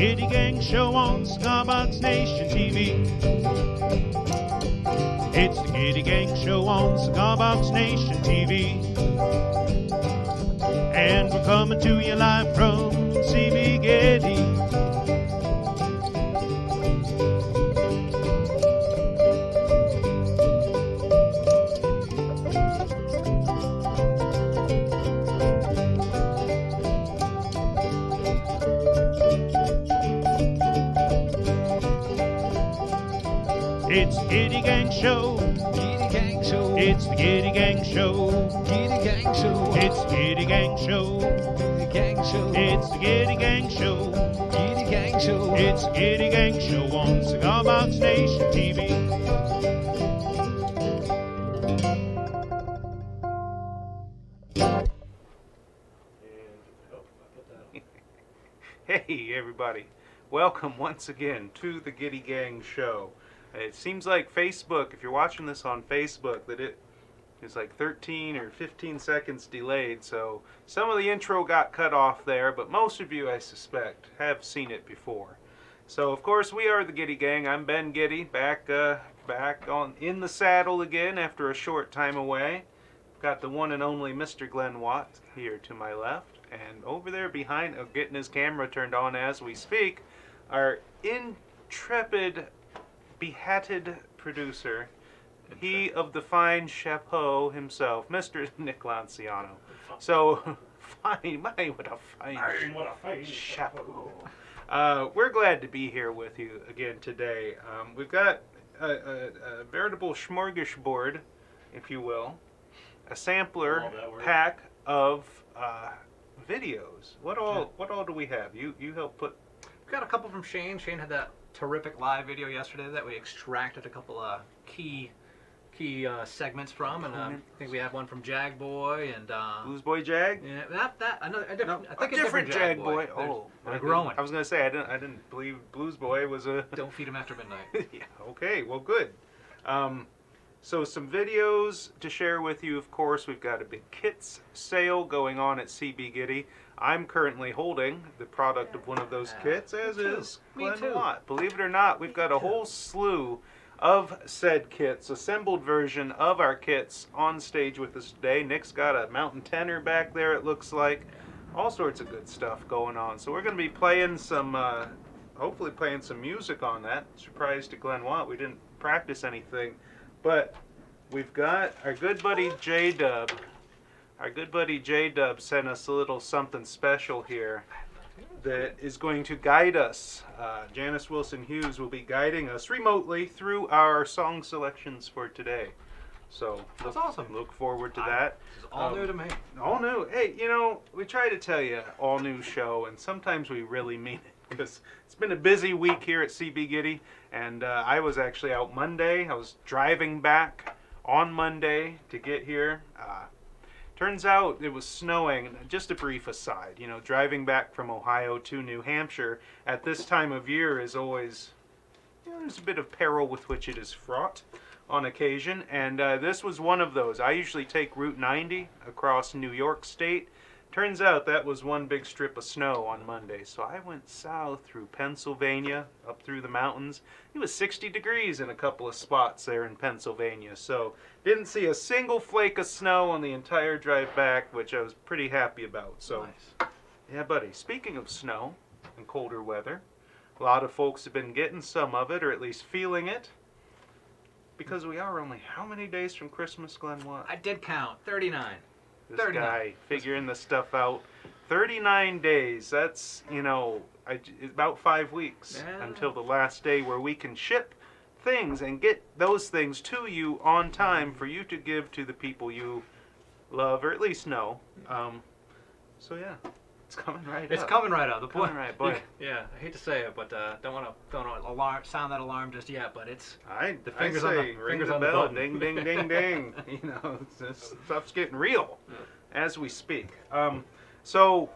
Gitty Gang Show on Cigar Nation TV. It's the Gitty Gang Show on Cigar Nation TV. And we're coming to you live from CB Gitty. It's the Gitty Gang Show. Gitty Gang Show. It's the Gitty Gang Show. Gitty Gang Show. It's the Gitty Gang Show. Gitty Gang Show. It's the Gitty Gang Show. Gitty Gang Show. It's the Gitty Gang Show on Cigar Nation TV. Hey everybody, welcome once again to the Gitty Gang Show. It seems like Facebook, if you're watching this on Facebook, that it is like 13 or 15 seconds delayed, so some of the intro got cut off there, but most of you, I suspect, have seen it before. So of course we are the Gitty Gang. I'm Ben Gitty, back on in the saddle again after a short time away. Got the one and only Mr. Glenn Watt here to my left, and over there behind, getting his camera turned on as we speak, our intrepid, behatted producer, he of the fine chapeau himself, Mr. Nick Lanciano. So, fine, what a fine chapeau. We're glad to be here with you again today. We've got a veritable smorgasbord, if you will, a sampler pack of videos. What all do we have? You help put. We've got a couple from Shane. Shane had that terrific live video yesterday that we extracted a couple of key segments from, and I think we have one from Jag Boy and Blues Boy Jag. Yeah, a different Jag Boy. They're growing. I was gonna say I didn't believe Blues Boy was a. Don't feed him after midnight. Yeah. Okay. Well, good. So some videos to share with you. Of course, we've got a big kits sale going on at CB Gitty. I'm currently holding the product of one of those kits, as is Glenn Watt. Believe it or not, we've got a whole slew of said kits, assembled version of our kits on stage with us today. Nick's got a mountain tenor back there, it looks like. All sorts of good stuff going on. So we're going to be playing some, hopefully playing some music on that. Surprise to Glenn Watt, we didn't practice anything. But we've got our good buddy J-Dub. Our good buddy J-Dub sent us a little something special here that is going to guide us. Janice Wilson Hughes will be guiding us remotely through our song selections for today. So that's awesome. Look forward to that. This is all new to me. All new. Hey, you know, we try to tell you all new show, and sometimes we really mean it. Because it's been a busy week here at CB Gitty, and I was actually out Monday. I was driving back on Monday to get here. Turns out it was snowing. Just a brief aside, you know, driving back from Ohio to New Hampshire at this time of year is always, you know, there's a bit of peril with which it is fraught on occasion, and this was one of those. I usually take Route 90 across New York State. Turns out that was one big strip of snow on Monday, so I went south through Pennsylvania, up through the mountains. It was 60 degrees in a couple of spots there in Pennsylvania, so didn't see a single flake of snow on the entire drive back, which I was pretty happy about. So, nice. Yeah, buddy, speaking of snow and colder weather, a lot of folks have been getting some of it, or at least feeling it, because we are only how many days from Christmas, Glenn Watt? I did count, 39. This 39. Guy figuring the stuff out. 39 days. That's, you know, about 5 weeks until the last day where we can ship things and get those things to you on time for you to give to the people you love or at least know. So yeah, it's coming right up. It's coming right up. The point, right, boy. Yeah, I hate to say it, but don't want to sound that alarm just yet. But it's the fingers on the bell, ding, ding, ding, ding. You know, this stuff's getting real as we speak. So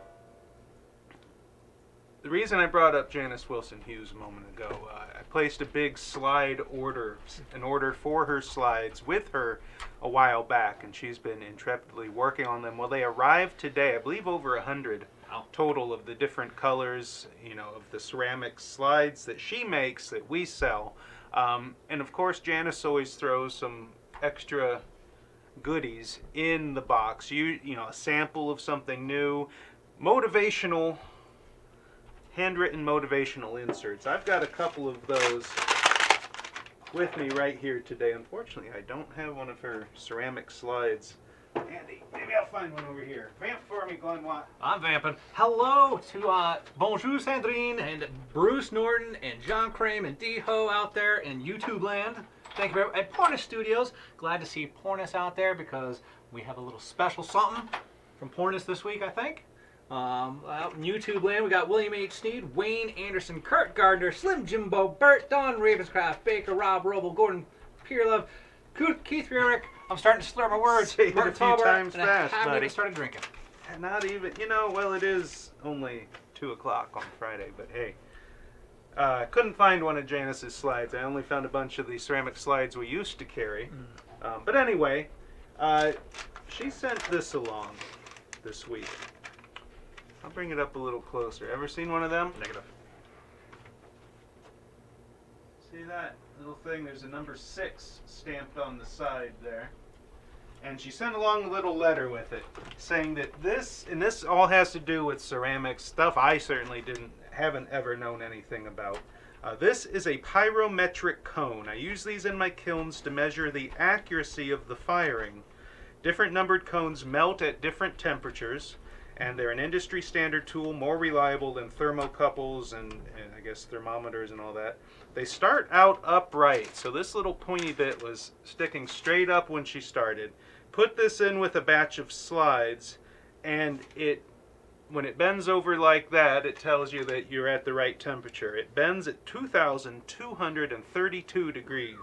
the reason I brought up Janice Wilson Hughes a moment ago, I placed a big slide order, an order for her slides with her a while back, and she's been intrepidly working on them. Well, they arrived today, I believe over 100 Wow. total of the different colors, you know, of the ceramic slides that she makes that we sell. And of course, Janice always throws some extra goodies in the box. You know, a sample of something new, motivational, handwritten motivational inserts. I've got a couple of those with me right here today. Unfortunately, I don't have one of her ceramic slides. Andy, maybe I'll find one over here. Vamp for me, Glenn Watt. I'm vamping. Hello to Bonjour Sandrine and Bruce Norton and John Crane and D-Ho out there in YouTube land. Thank you very much. At Pornis Studios. Glad to see Pornis out there because we have a little special something from Pornis this week, I think. Out in YouTube land, we got William H. Sneed, Wayne Anderson, Kurt Gardner, Slim Jimbo, Bert, Don Ravenscraft, Baker, Rob Roble, Gordon Pierlove, Keith Rurick. I'm starting to slur my words. Say it a few times and fast, I haven't buddy. even started drinking. Not even, you know, well, it is only 2 o'clock on Friday, but hey. Couldn't find one of Janice's slides. I only found a bunch of the ceramic slides we used to carry. But anyway, she sent this along this week. I'll bring it up a little closer. Ever seen one of them? Negative. See that little thing? There's a number 6 stamped on the side there. And she sent along a little letter with it, saying that this all has to do with ceramics, stuff I certainly haven't ever known anything about. This is a pyrometric cone. I use these in my kilns to measure the accuracy of the firing. Different numbered cones melt at different temperatures, and they're an industry standard tool, more reliable than thermocouples and I guess thermometers and all that. They start out upright, so this little pointy bit was sticking straight up when she started. Put this in with a batch of slides, and when it bends over like that, it tells you that you're at the right temperature. It bends at 2,232 degrees.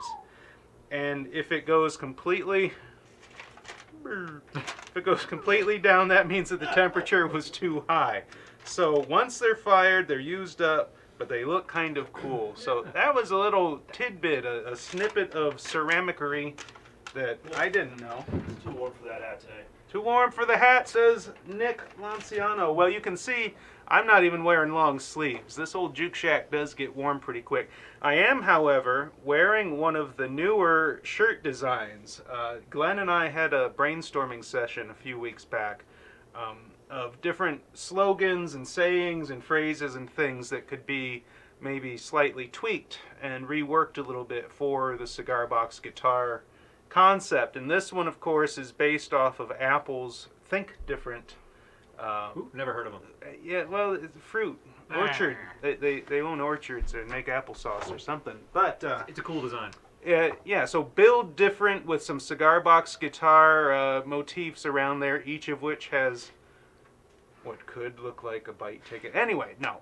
And if it goes completely down, that means that the temperature was too high. So once they're fired, they're used up, but they look kind of cool. So that was a little tidbit, a snippet of ceramicry that I didn't know. It's too warm for that hat today. Too warm for the hat, says Nick Lanciano. Well, you can see I'm not even wearing long sleeves. This old Juke Shack does get warm pretty quick. I am, however, wearing one of the newer shirt designs. Glenn and I had a brainstorming session a few weeks back of different slogans and sayings and phrases and things that could be maybe slightly tweaked and reworked a little bit for the Cigar Box guitar concept. And this one, of course, is based off of Apple's Think Different. Ooh, never heard of them. Yeah, well, it's fruit. Orchard. They own orchards and make applesauce or something. But It's a cool design. yeah, so build different with some Cigar Box guitar motifs around there, each of which has what could look like a bite ticket. Anyway, no.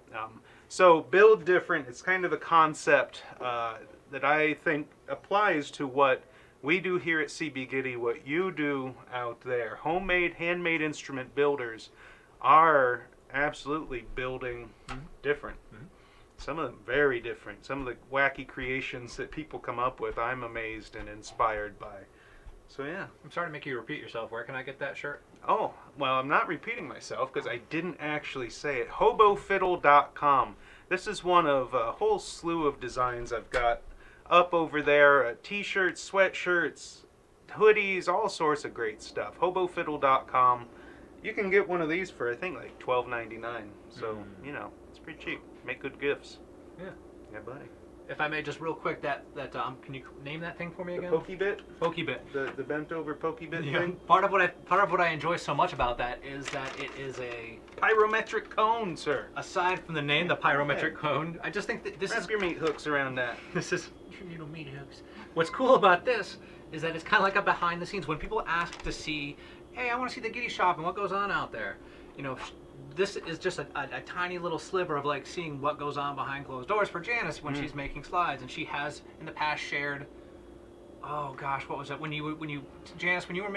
So build different. It's kind of a concept that I think applies to what we do here at CB Gitty, what you do out there. Homemade, handmade instrument builders are absolutely building different. Some of them very different. Some of the wacky creations that people come up with, I'm amazed and inspired by. So yeah. I'm sorry to make you repeat yourself. Where can I get that shirt? Oh, well, I'm not repeating myself because I didn't actually say it. Hobofiddle.com. This is one of a whole slew of designs I've got up over there. T-shirts, sweatshirts, hoodies, all sorts of great stuff. Hobofiddle.com. You can get one of these for, I think, like $12.99. So, you know, it's pretty cheap. Make good gifts. Yeah. Yeah, buddy. If I may, just real quick, can you name that thing for me The again? pokey bit? Pokey bit. The bent over pokey bit Yeah. thing? Part of what I enjoy so much about that is that it is a, Pyrometric cone, sir. aside from the name, the pyrometric cone, I just think that this Wrap is your meat hooks around that. This is little meat hooks. What's cool about this is that it's kind of like a behind the scenes. When people ask to see, hey, I want to see the Gitty shop and what goes on out there, you know, this is just a tiny little sliver of like seeing what goes on behind closed doors for Janice when she's making slides. And she has in the past shared, oh gosh, what was it? Janice, when you are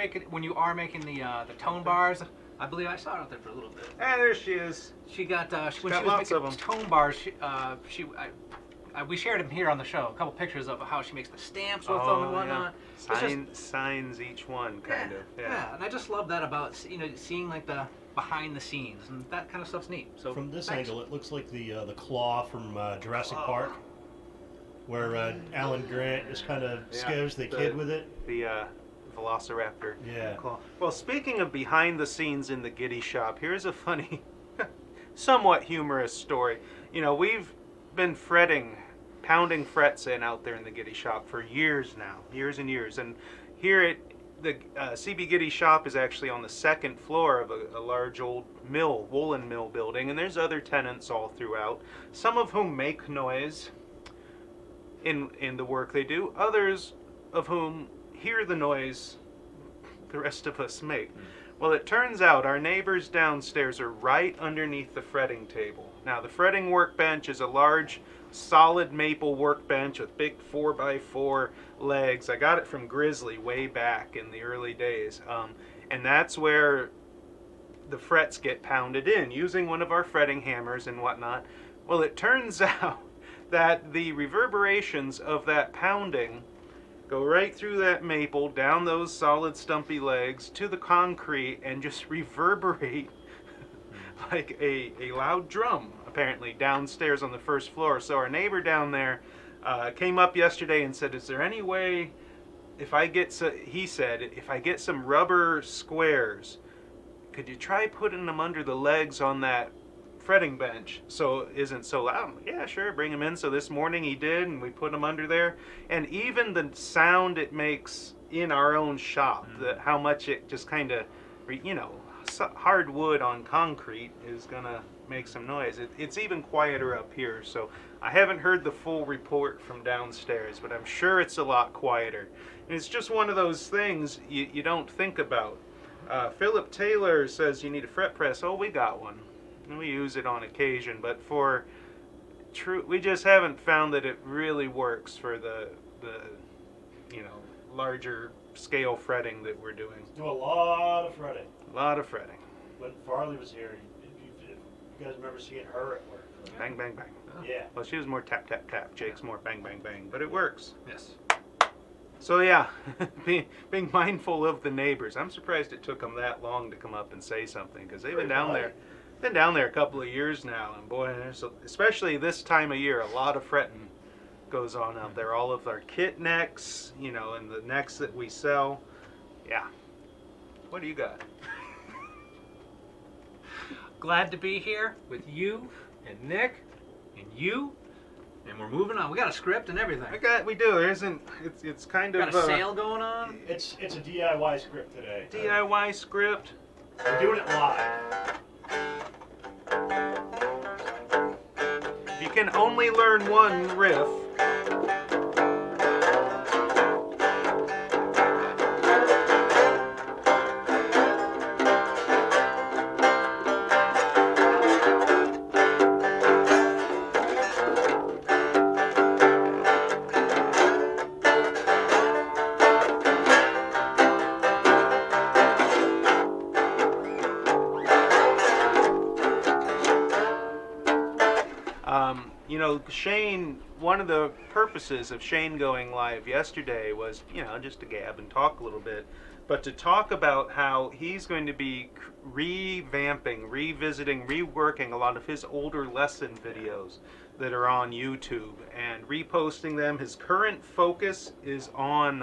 making the tone bars, I believe I saw it out there for a little bit. Ah, there she is. She got when she got was lots making of 'em. tone bars. We shared them here on the show. A couple pictures of how she makes the stamps with them and whatnot. Yeah. Signs each one, kind of. Yeah. And I just love that about seeing like the behind the scenes, and that kind of stuff's neat. So From this thanks. angle, it looks like the claw from Jurassic Park, where Alan Grant just kind of scares the kid with it. The Velociraptor. Yeah. Claw. Well, speaking of behind the scenes in the Gitty shop, here's a funny, somewhat humorous story. You know, we've been pounding frets in out there in the Gitty shop for years now, years and years. And here at the CB Gitty shop is actually on the second floor of a large old mill, woolen mill building, and there's other tenants all throughout, some of whom make noise in the work they do, others of whom hear the noise the rest of us make. Well, it turns out our neighbors downstairs are right underneath the fretting table. Now, the fretting workbench is a large, solid maple workbench with big 4x4 legs. I got it from Grizzly way back in the early days. And that's where the frets get pounded in, using one of our fretting hammers and whatnot. Well, it turns out that the reverberations of that pounding go right through that maple, down those solid stumpy legs, to the concrete, and just reverberate like a loud drum, apparently, downstairs on the first floor. So our neighbor down there came up yesterday and said, is there any way, he said, if I get some rubber squares, could you try putting them under the legs on that fretting bench so it isn't so loud? I'm like, yeah, sure, bring them in. So this morning he did, and we put them under there. And even the sound it makes in our own shop, how much it just kind of, you know, hard wood on concrete is going to make some noise. It's even quieter up here. So I haven't heard the full report from downstairs, but I'm sure it's a lot quieter. And it's just one of those things you don't think about. Philip Taylor says you need a fret press. Oh, we got one. We use it on occasion, but we just haven't found that it really works for the you know, larger scale fretting that we're doing. Do a lot of fretting. A lot of fretting. When Farley was here, you guys remember seeing her at work? Bang, bang, bang. Yeah. Well, she was more tap, tap, tap. Jake's more bang, bang, bang. But it works. Yes. So yeah, being mindful of the neighbors. I'm surprised it took them that long to come up and say something, because they've been down there. Been down there a couple of years now, and boy, especially this time of year, a lot of fretting goes on out there. All of our kit necks, you know, and the necks that we sell. Yeah. What do you got? Glad to be here with you and Nick and you, and we're moving on. We got a script and everything. We do. There isn't. It's kind of got a sale going on. It's a DIY script today. DIY script. We're doing it live. You can only learn one riff. You know, Shane, one of the purposes of Shane going live yesterday was, you know, just to gab and talk a little bit, but to talk about how he's going to be revamping, revisiting, reworking a lot of his older lesson videos that are on YouTube and reposting them. His current focus is on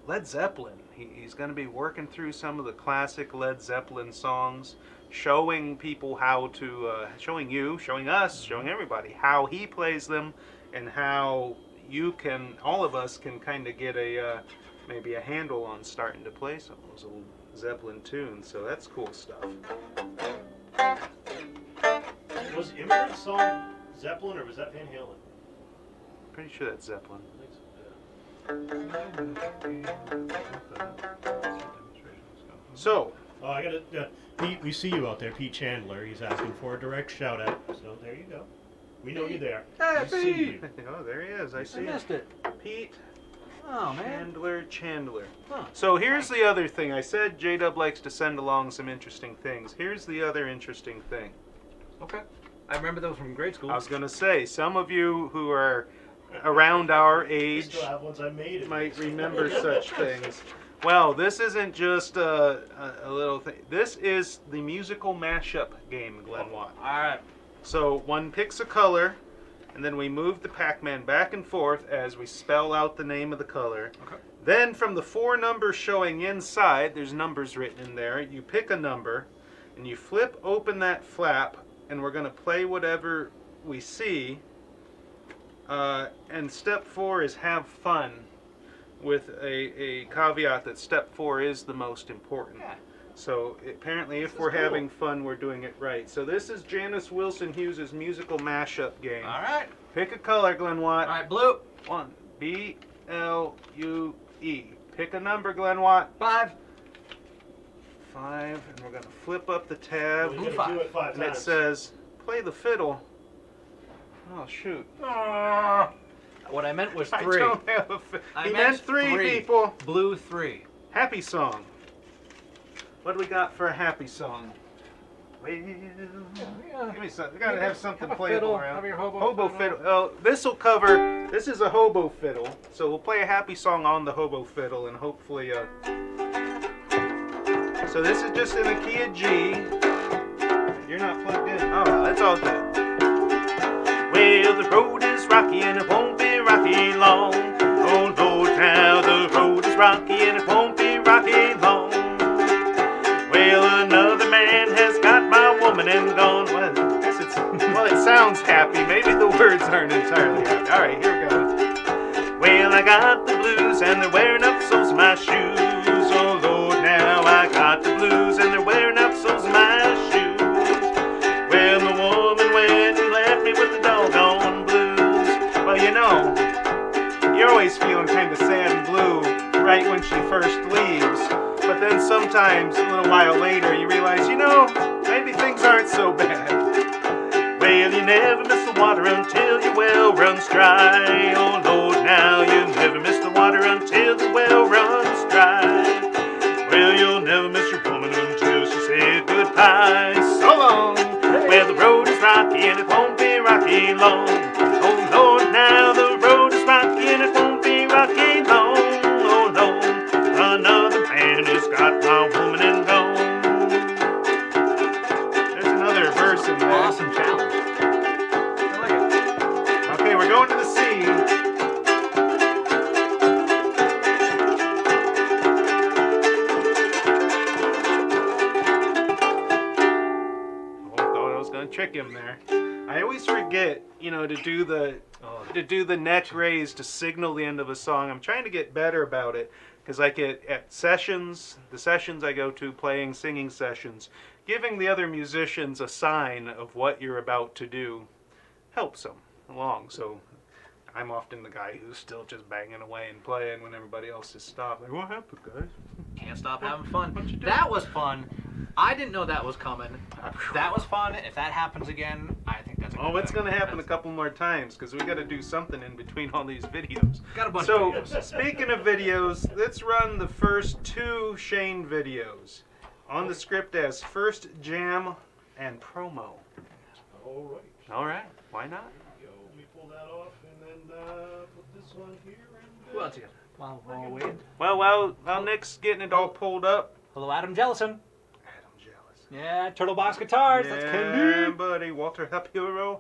Led Zeppelin. He's going to be working through some of the classic Led Zeppelin songs, showing people how to, showing us, showing everybody how he plays them, and how all of us can kind of get maybe a handle on starting to play some of those old Zeppelin tunes. So that's cool stuff. Was Immigrant Song Zeppelin or was that Van Halen? Pretty sure that's Zeppelin. So, I got it. Pete, we see you out there, Pete Chandler. He's asking for a direct shout out. So there you go. We know you're there. Hey, We see Pete! you. oh, there he is. I see him. missed it. Pete Oh, man. Chandler. Huh. So here's the other thing. I said J-Dub likes to send along some interesting things. Here's the other interesting thing. Okay. I remember those from grade school. I was going to say, some of you who are around our I age still have ones I made. might remember such things. Well, this isn't just a little thing. This is the musical mashup game, Glenn Watt. All right. So one picks a color, and then we move the Pac-Man back and forth as we spell out the name of the color. Okay. Then from the 4 numbers showing inside, there's numbers written in there, you pick a number, and you flip open that flap, and we're going to play whatever we see. And step 4 is have fun, with a caveat that step 4 is the most important. Yeah. So apparently if we're having fun, we're doing it right. So this is Janice Wilson Hughes' musical mashup game. All right. Pick a color, Glenn Watt. All right, blue. 1, B-L-U-E. Pick a number, Glenn Watt. 5. 5, and we're going to flip up the tab, We're Blue gonna do five. it 5 and it times. says, play the fiddle. Oh, shoot. What I meant was 3. I don't have a I He meant meant 3, 3. people. Blue 3. Happy song. What do we got for a happy song? Well, give me something. We gotta have something Have a playable fiddle. around. Have your hobo fiddle. Oh, this will cover. This is a hobo fiddle, so we'll play a happy song on the hobo fiddle, and hopefully. So this is just in the key of G. You're not plugged in. Oh, that's all good. Well, the road is rocky and it won't be rocky long. Oh Lord, now the road is rocky and it won't be rocky long. Well, another man has got my woman and gone. Well, I guess well, it sounds happy. Maybe the words aren't entirely happy. All right, here we go. Well, I got the blues and they're wearing up soles of my shoes. Oh Lord, now I got the blues and they're wearing up soles of my shoes. Well, the woman went and left me with the doggone blues. Well, you know, you're always feeling kind of sad and blue right when she first leaves. But then sometimes, a little while later, you realize, you know, maybe things aren't so bad. Well, you never miss the water until your well runs dry. Oh Lord, now you never miss the water until the well runs dry. Well, you'll never miss your woman until she said goodbye. So long. Well, the road is rocky and it won't be rocky long. Oh Lord, now the road is rocky and it won't be rocky long. Oh Lord, another man has got my woman and gone. There's another verse in there. Awesome challenge. I like it. Okay, we're going to the C. Oh, thought I was going to trick him there. I always forget, you know, to do the neck raise to signal the end of a song. I'm trying to get better about it because like at sessions, the sessions I go to, playing, singing sessions, giving the other musicians a sign of what you're about to do helps them along. So I'm often the guy who's still just banging away and playing when everybody else has stopped. Like, what happened, guys? Can't stop having fun. What'd you do? That was fun. I didn't know that was coming. That was fun. If that happens again, I think that's a good Oh, it's thing. going to happen a couple more times because we got to do something in between all these videos. Got a bunch So, of videos. speaking of videos, let's run the first 2 Shane videos on the script as first jam and promo. All right. All right, why not? Here we go. Let me pull that off and then put this on here. And, Who else you got? While we're waiting. Well, while Nick's getting it all pulled up. Hello, Adam Jellison. Adam jealous. Yeah, Turtle Box Guitars. That's Yeah, Candy. buddy. Walter Hapiro.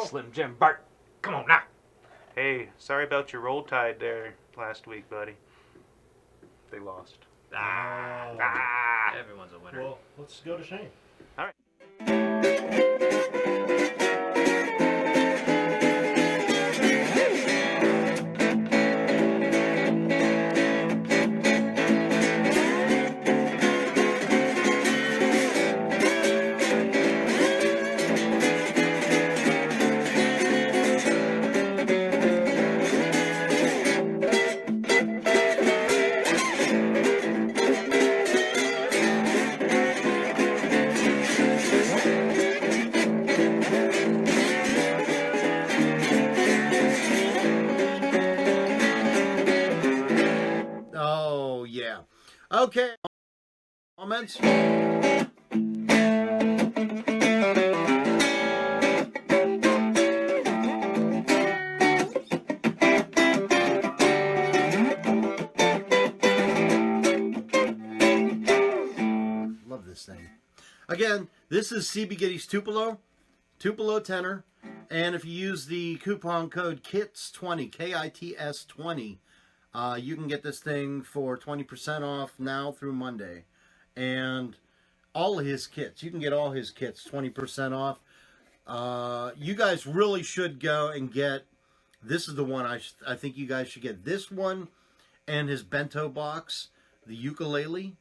Slim Jim Bart. Come on now. Hey, sorry about your roll tide there last week, buddy. They lost. Ah. Everyone's a winner. Well, let's go to Shane. All right. Oh, yeah. Okay. Comments? Again, this is CB Gitty's Tupelo tenor. And if you use the coupon code KITS20, KITS20, you can get this thing for 20% off now through Monday. And all of his kits, you can get all his kits 20% off. You guys really should go and get, this is the one I think you guys should get. This one and his bento box, the ukulele.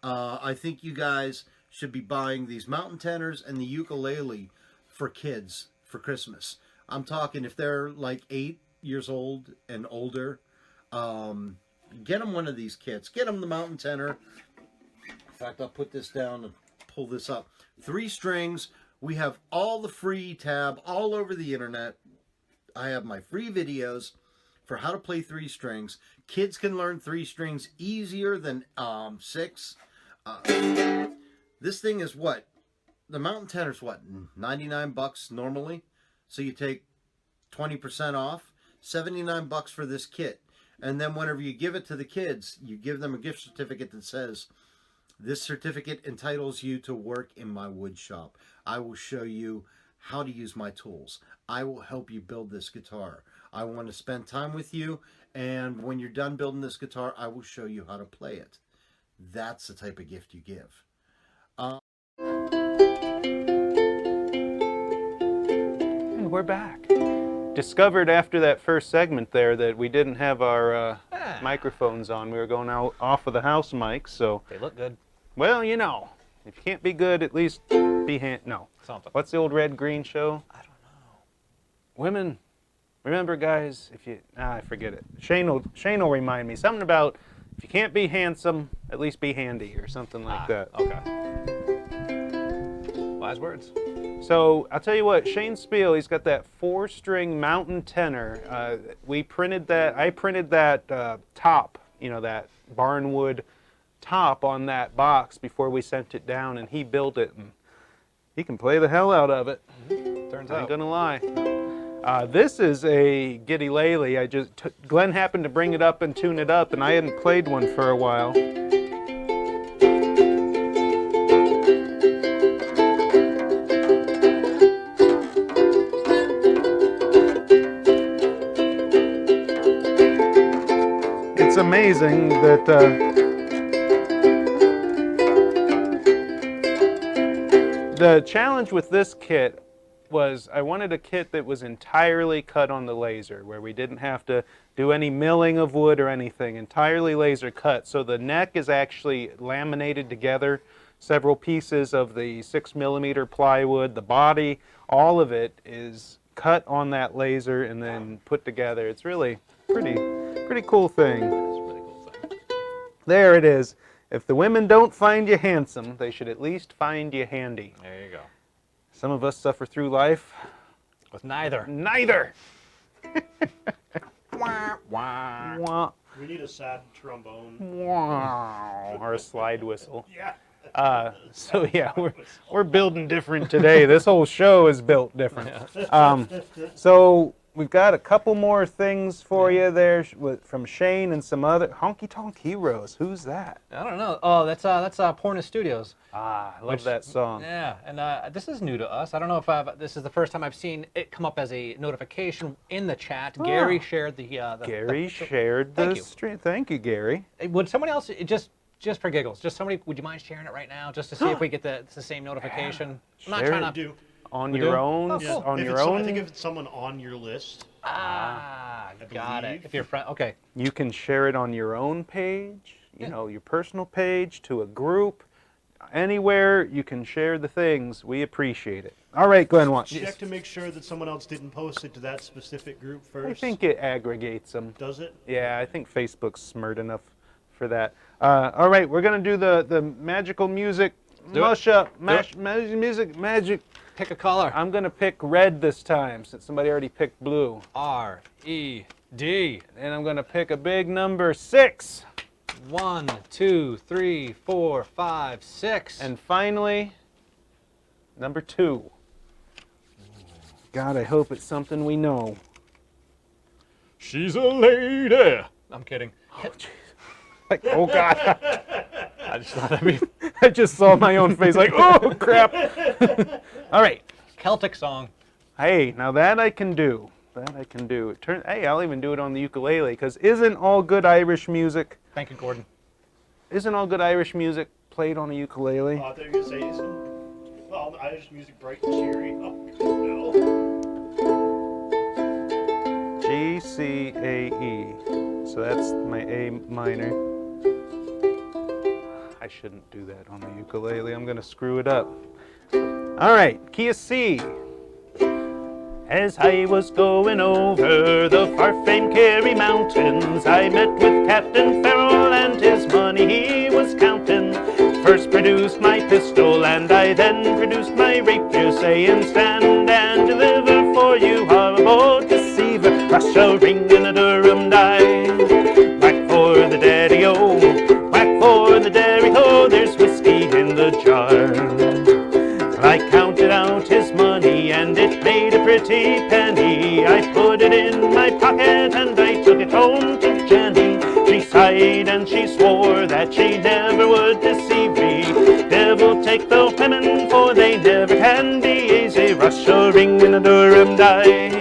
I think you guys should be buying these mountain tenors and the ukulele for kids for Christmas. I'm talking if they're like 8 years old and older, get them one of these kits. Get them the mountain tenor. In fact, I'll put this down and pull this up. 3 strings. We have all the free tab all over the internet. I have my free videos for how to play 3 strings. Kids can learn 3 strings easier than 6. This thing is what? The mountain tenor's what? $99 normally. So you take 20% off. $79 for this kit. And then whenever you give it to the kids, you give them a gift certificate that says, this certificate entitles you to work in my wood shop. I will show you how to use my tools. I will help you build this guitar. I want to spend time with you, and when you're done building this guitar, I will show you how to play it. That's the type of gift you give. And we're back. Discovered after that first segment there that we didn't have our microphones on. We were going out off of the house mics, so... They look good. Well, you know, if you can't be good, at least be no. Something. What's the old Red Green show? I don't know. Women, remember, guys, if you... I forget it. Shane will remind me. Something about if you can't be handsome, at least be handy or something like that. Okay. Wise words. So, I'll tell you what, Shane Spiel, he's got that 4-string mountain tenor. I printed that top, you know, that barnwood top on that box before we sent it down, and he built it, and he can play the hell out of it. Turns I ain't out. gonna lie. This is a Gitty Lele. Glenn happened to bring it up and tune it up, and I hadn't played one for a while. It's amazing that the challenge with this kit was I wanted a kit that was entirely cut on the laser, where we didn't have to do any milling of wood or anything, entirely laser cut. So the neck is actually laminated together, several pieces of the 6mm plywood, the body, all of it is cut on that laser and then put together. It's really pretty cool thing. That's a really cool thing. There it is. If the women don't find you handsome, they should at least find you handy. There you go. Some of us suffer through life With neither. neither. Wah, wah. Wah, We need a sad trombone. wah, or a slide whistle. Yeah. So yeah, we're building different today. This whole show is built different. So we've got a couple more things for you there from Shane and some other Honky Tonk Heroes. Who's that? I don't know. Oh, that's Porna Studios. Ah, I love that song. Yeah, and this is new to us. I don't know if this is the first time I've seen it come up as a notification in the chat. Oh. Gary shared the Gary shared the stream. Thank you, Gary. Would someone else just for giggles? Just somebody? Would you mind sharing it right now, just to see if we get the same notification? I'm not Share trying it. to. Do. On We your do? own, Oh, cool. on If your it's own. I think if it's someone on your list. Got it. believe. If you're friend, okay. You can share it on your own page, you know, your personal page, to a group, anywhere you can share the things. We appreciate it. All right, Glenn, watch. Check to make sure that someone else didn't post it to that specific group first. I think it aggregates them. Does it? Yeah, I think Facebook's smart enough for that. All right, we're going to do the magical music Do it. mashup. Do it. Music magic. Pick a color. I'm going to pick red this time since somebody already picked blue. R-E-D. And I'm going to pick a big number 6. 1, 2, 3, 4, 5, 6. And finally, number 2. God, I hope it's something we know. She's a lady. I'm kidding. Oh, jeez. Like, oh, God. I just thought that'd be I just saw my own face like, oh, crap. All right. Celtic song. Hey, now that I can do. That I can do. Hey, I'll even do it on the ukulele, because isn't all good Irish music, Thank you, Gordon. isn't all good Irish music played on a ukulele? Oh, I thought you were going to say, isn't all the Irish music bright and cheery? Oh, no. G, C, A, E. So that's my A minor. I shouldn't do that on the ukulele. I'm going to screw it up. All right, key of C. As I was going over the far-famed Kerry Mountains, I met with Captain Farrell and his money he was counting. First produced my pistol and I then produced my rapier, saying, stand and deliver, for you are a bold deceiver. Russia ring and a Durham die. Whack for the daddy-o, whack for the dairy-ho, there's whiskey in the jar. I counted out his money and it made a pretty penny. I put it in my pocket and I took it home to Jenny. She sighed and she swore that she never would deceive me. Devil take the women, for they never can be easy. Russia ring and a Durham die.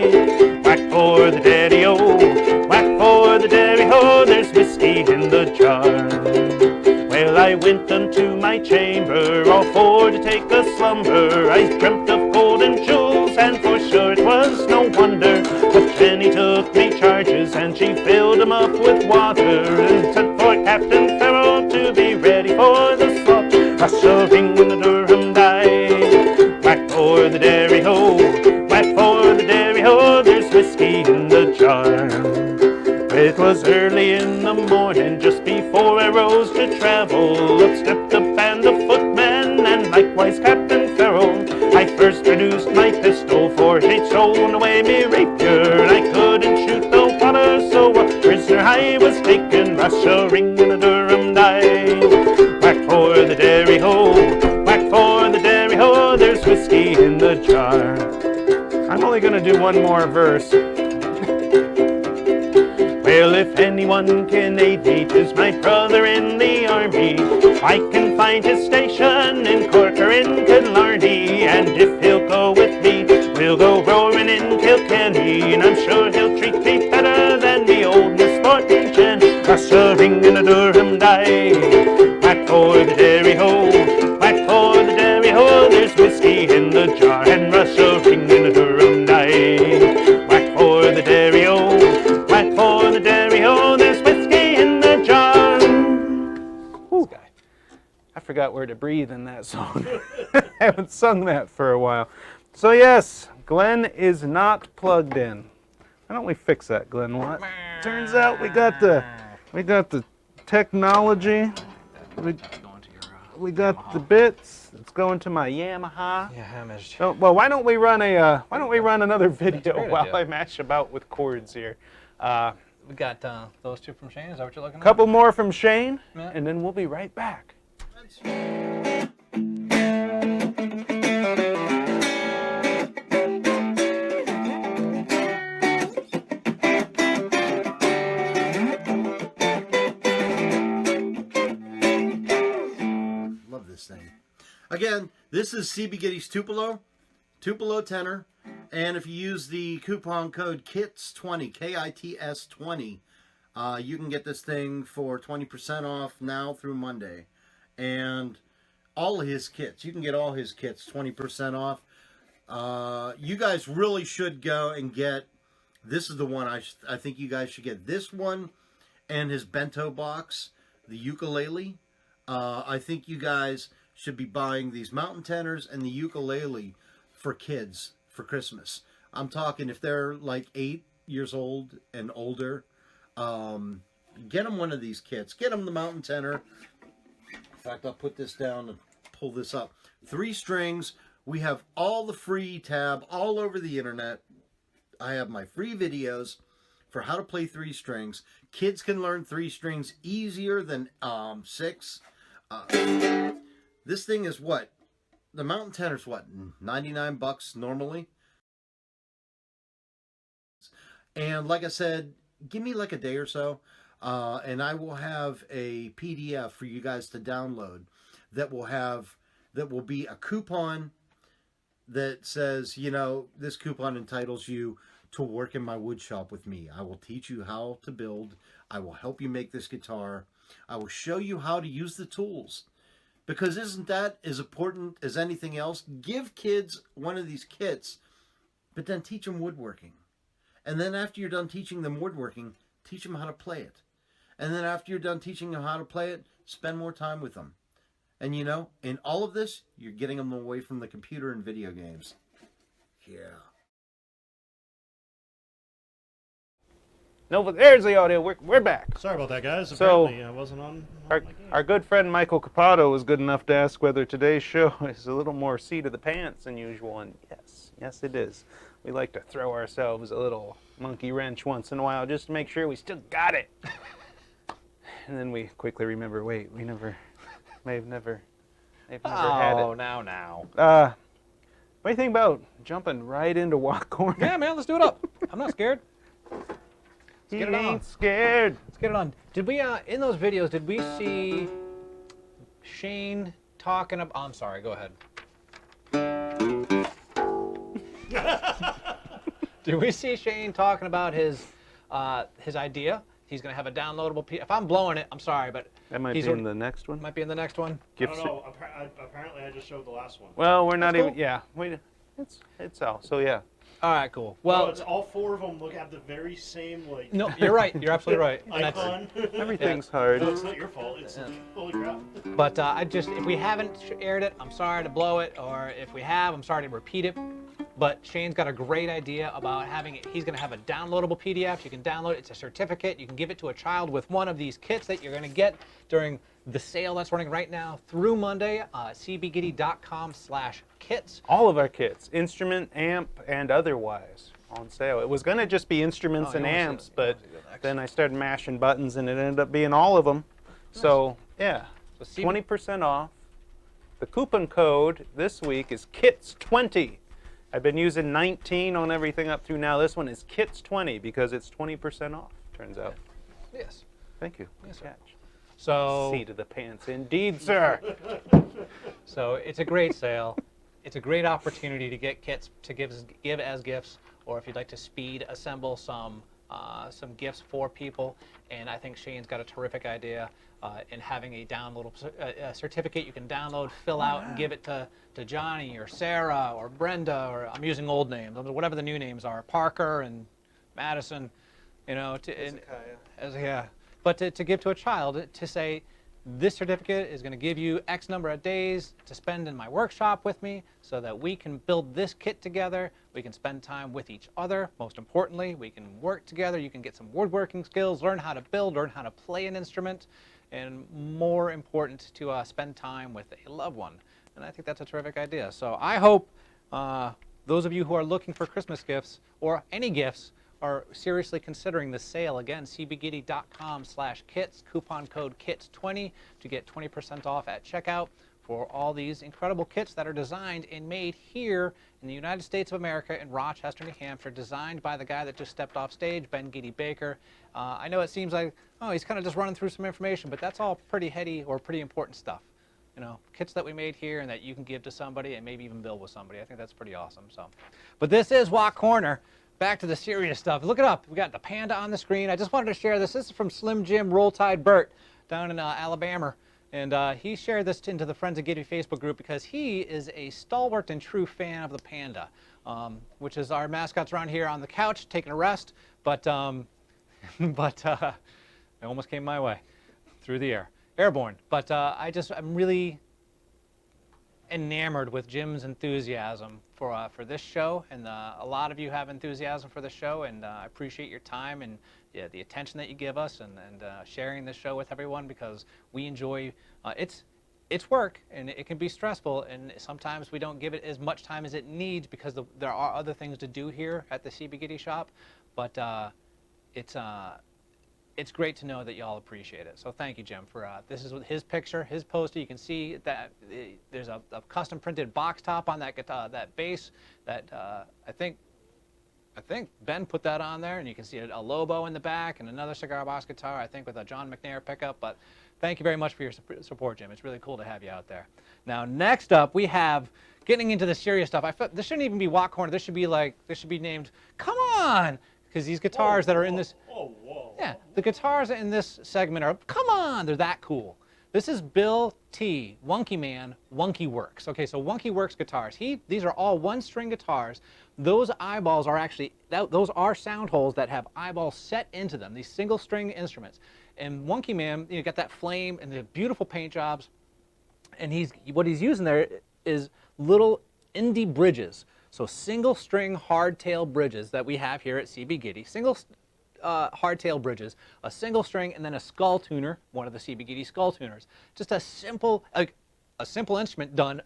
Whack for the daddy-o, whack for the dairy-ho, there's whiskey in the jar. Well, I went unto my chamber, all for to take a slumber. I dreamt of gold and jewels, and for sure it was no wonder. But Jenny took me charges, and she filled them up with water, and sent for Captain Farrell to be ready for the slaughter. Russia ring when the Durham die. Whack for the dairy-ho, whack for the dairy-ho, there's whiskey in the jar. It was early in the morning, just before I rose to travel. Up stepped a band of footmen, and likewise Captain Farrell. I first produced my pistol, for he'd stolen away me rapier. I couldn't shoot the water, so a prisoner I was taken. Russia ring and a Durham die. Whack for the dairy-ho, whack for the dairy-ho, there's whiskey in the jar. I'm only gonna do one more verse. Well, if anyone can aid me, 'tis my brother in the army. I can find his station in Cork or in Killarney, and if he'll go with me, we'll go roaring in Kilkenny, and I'm sure he'll treat me better than me old Miss Thornton Jen. Russia ring and a Durham die. Whack for the dairy-ho, whack for the dairy-ho, there's whiskey in the jar, and Russia ring and a Durham die. Whack for the dairy-ho, whack for the dairy-ho, there's whiskey in the jar. Ooh, I forgot where to breathe in that song. I haven't sung that for a while. So yes, Glenn is not plugged in. Why don't we fix that, Glenn Watt? Turns out we got the technology. We got the bits. It's going to my Yamaha. Yeah, So, well, why don't we run another video while idea. I mash about with chords here? We got those two from Shane. Is that what you're looking at? Couple more from Shane, Yeah. and then we'll be right back. Love this thing. Again, this is CB Gitty's Tupelo tenor, and if you use the coupon code KITS20, KITS20, you can get this thing for 20% off now through Monday. And all of his kits, you can get all his kits 20% off. You guys really should go and get, this is the one I think you guys should get. This one and his bento box, the ukulele. I think you guys should be buying these mountain tenors and the ukulele for kids for Christmas. I'm talking if they're like 8 years old and older, get them one of these kits. Get them the mountain tenor. In fact, I'll put this down and pull this up. 3 strings. We have all the free tab all over the internet. I have my free videos for how to play 3 strings. Kids can learn 3 strings easier than 6. This thing is what? The mountain tenor's what? $99 normally. And like I said, give me like a day or so, and I will have a PDF for you guys to download. that will be a coupon that says, this coupon entitles you to work in my wood shop with me. I will teach you how to build. I will help you make this guitar. I will show you how to use the tools. Because isn't that as important as anything else? Give kids one of these kits, but then teach them woodworking. And then after you're done teaching them woodworking, teach them how to play it. And then after you're done teaching them how to play it, spend more time with them. And in all of this, you're getting them away from the computer and video games. Yeah. No, but there's the audio. We're back. Sorry about that, guys. So, Apparently, I wasn't on Our, my game. our good friend Michael Capato was good enough to ask whether today's show is a little more seat of the pants than usual, and yes it is. We like to throw ourselves a little monkey wrench once in a while just to make sure we still got it. And then we quickly remember, wait, we never had it. Oh, now. What do you think about jumping right into Walk Corner? Yeah, man, let's do it up. I'm not scared. He get it on. ain't scared. Let's get it on. Did we, in those videos, did we see Shane talking about... I'm sorry, go ahead. Did we see Shane talking about his idea? He's going to have a downloadable... If I'm blowing it, I'm sorry, but... That might be in the next one. Might be in the next one. I don't know. Apparently, I just showed the last one. Well, we're not That's even... cool. Yeah, wait. It's out, so yeah. All right, cool. Well, Well, it's all four of them have the very same no, you're right. You're absolutely right. And that's- icon. Everything's hard. No, it's not your fault. It's holy crap. But if we haven't aired it, I'm sorry to blow it, or if we have, I'm sorry to repeat it. But Shane's got a great idea about having it. He's going to have a downloadable PDF. You can download it. It's a certificate. You can give it to a child with one of these kits that you're going to get during the sale that's running right now through Monday. cbgitty.com/kits. All of our kits, instrument, amp, and otherwise, on sale. It was going to just be instruments and amps, but then I started mashing buttons, and it ended up being all of them. Nice. So, yeah, So 20% off. The coupon code this week is KITS20. I've been using 19 on everything up through now. This one is KITS20 because it's 20% off, turns out. Yes. Thank you. Yes, sir. Catch. So, Seat of the pants, indeed, sir. so it's a great sale. It's a great opportunity to get kits to give as gifts, or if you'd like to speed assemble some gifts for people. And I think Shane's got a terrific idea in having a downloadable certificate you can download, fill out, and give it to Johnny or Sarah or Brenda, or I'm using old names, whatever the new names are, Parker and Madison, But to give to a child, to say, this certificate is going to give you X number of days to spend in my workshop with me so that we can build this kit together. We can spend time with each other. Most importantly, we can work together. You can get some woodworking skills, learn how to build, learn how to play an instrument, and more important, to spend time with a loved one. And I think that's a terrific idea. So I hope those of you who are looking for Christmas gifts or any gifts are seriously considering the sale. Again, cbgitty.com/kits, coupon code KITS20 to get 20% off at checkout for all these incredible kits that are designed and made here in the United States of America in Rochester, New Hampshire, designed by the guy that just stepped off stage, Ben Gitty Baker. I know it seems like, oh, he's kind of just running through some information, but that's all pretty heady or pretty important stuff. Kits that we made here and that you can give to somebody and maybe even build with somebody. I think that's pretty awesome. So, but this is Walk Corner. Back to the serious stuff. Look it up. We got the panda on the screen. I just wanted to share this. This is from Slim Jim Roll Tide Burt down in Alabama. And he shared this into the Friends of Gitty Facebook group because he is a stalwart and true fan of the panda, which is our mascots around here on the couch taking a rest. But it almost came my way through the air. Airborne. But I'm really enamored with Jim's enthusiasm for this show, and a lot of you have enthusiasm for the show, and I appreciate your time and the attention that you give us, and sharing this show with everyone, because we enjoy it's work, and it can be stressful, and sometimes we don't give it as much time as it needs because there are other things to do here at the CB Gitty shop, but it's great to know that y'all appreciate it. So thank you, Jim, for this is his picture, his poster. You can see that there's a custom printed box top on that guitar, that bass. That I think Ben put that on there, and you can see a Lobo in the back and another cigar box guitar, I think with a John McNair pickup. But Thank you very much for your support, Jim. It's really cool to have you out there. Now, next up, we have getting into the serious stuff. I felt this shouldn't even be Walk Corner. This should be named Come On, because these guitars that are in this. Whoa. Yeah, the guitars in this segment are, come on, they're that cool. This is Bill T, Wonky Man, Wonky Works. Okay, so Wonky Works guitars. These are all one-string guitars. Those eyeballs are actually, those are sound holes that have eyeballs set into them, these single-string instruments. And Wonky Man, you know, got that flame and the beautiful paint jobs. And what he's using there is little indie bridges. So single-string hardtail bridges that we have here at CB Gitty. Single hardtail bridges, a single string, and then a skull tuner, one of the CB Gitty skull tuners. Just a simple instrument done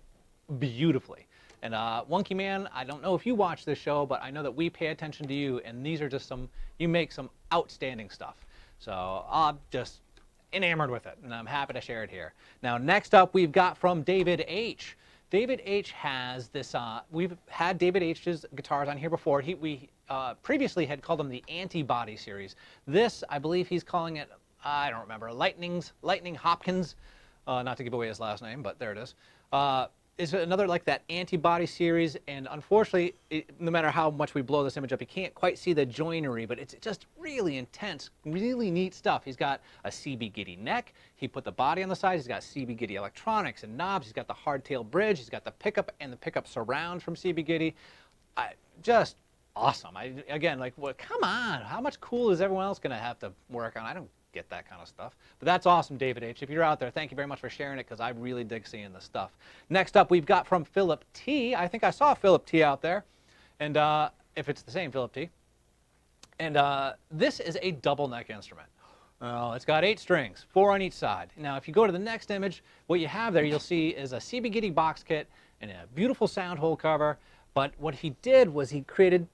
beautifully. And Wonky Man, I don't know if you watch this show, but I know that we pay attention to you, and these are just you make some outstanding stuff. So I'm just enamored with it, and I'm happy to share it here. Now, next up, we've got from David H. David H has this, we've had David H's guitars on here before. We previously had called them the Antibody series. This, I believe he's calling it, I don't remember, Lightning Hopkins, not to give away his last name, but there it is. Is another like that Antibody series, and unfortunately, no matter how much we blow this image up, you can't quite see the joinery, but it's just really intense, really neat stuff. He's got a CB Gitty neck. He put the body on the side. He's got CB Gitty electronics and knobs. He's got the hardtail bridge. He's got the pickup and the pickup surround from CB Gitty. Just awesome. Again, like, well, come on. How much cool is everyone else going to have to work on? I don't get that kind of stuff. But that's awesome, David H. If you're out there, thank you very much for sharing it, because I really dig seeing this stuff. Next up, we've got from Philip T. I think I saw Philip T out there, and if it's the same Philip T. And this is a double neck instrument. It's got 8 strings, 4 on each side. Now, if you go to the next image, what you have there, you'll see is a CB Gitty box kit and a beautiful sound hole cover. But what he did was he created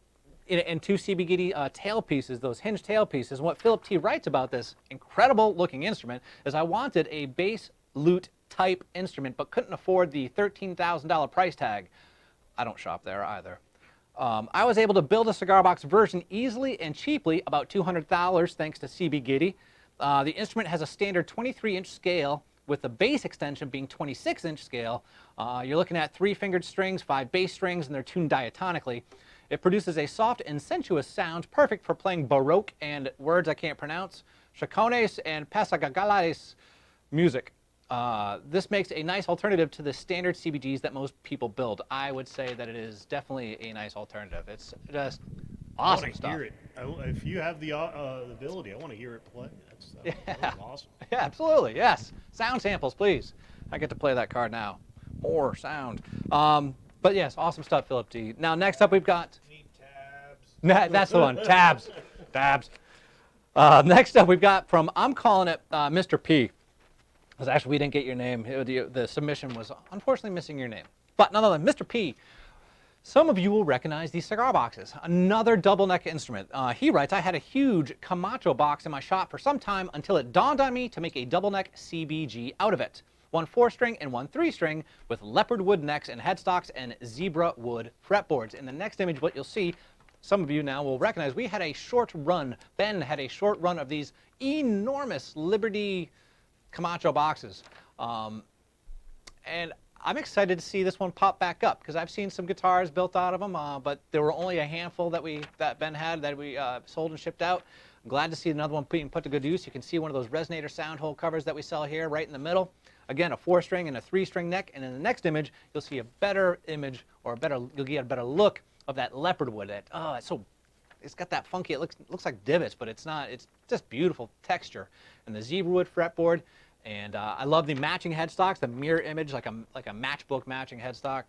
and 2 CB Gitty tail pieces, those hinge tail pieces. And what Philip T writes about this incredible looking instrument is, I wanted a bass lute type instrument, but couldn't afford the $13,000 price tag. I don't shop there either. I was able to build a cigar box version easily and cheaply, about $200 thanks to CB Gitty. The instrument has a standard 23-inch scale, with the bass extension being 26-inch scale. You're looking at 3-fingered strings, 5 bass strings, and they're tuned diatonically. It produces a soft and sensuous sound, perfect for playing Baroque and words I can't pronounce, chacones and pasacalles music. This makes a nice alternative to the standard CBGs that most people build. I would say that it is definitely a nice alternative. It's just awesome stuff. I want to hear it. If you have the ability, I want to hear it play. That's awesome. Yeah, absolutely. Yes. Sound samples, please. I get to play that card now. More sound. But yes, awesome stuff, Philip T. Now, next up, we've got. Need tabs. That's the one. Tabs. Tabs. Next up, we've got from, I'm calling it Mr. P. Because actually, we didn't get your name. The submission was unfortunately missing your name. But nonetheless, Mr. P. Some of you will recognize these cigar boxes. Another double neck instrument. He writes, I had a huge Camacho box in my shop for some time until it dawned on me to make a double neck CBG out of it. 1 4-string and 1 3-string with leopard wood necks and headstocks and zebra wood fretboards. In the next image, what you'll see, some of you now will recognize, we had a short run. Ben had a short run of these enormous Liberty Camacho boxes. And I'm excited to see this one pop back up, because I've seen some guitars built out of them, but there were only a handful that Ben had that we sold and shipped out. I'm glad to see another one being put to good use. You can see one of those resonator sound hole covers that we sell here right in the middle. Again, a 4-string and a 3-string neck, and in the next image, you'll see a better image, or you'll get a better look of that leopard wood. It's got that funky, it looks like divots, but it's not. It's just beautiful texture. And the zebra wood fretboard, and I love the matching headstocks, the mirror image, like a matchbook matching headstock.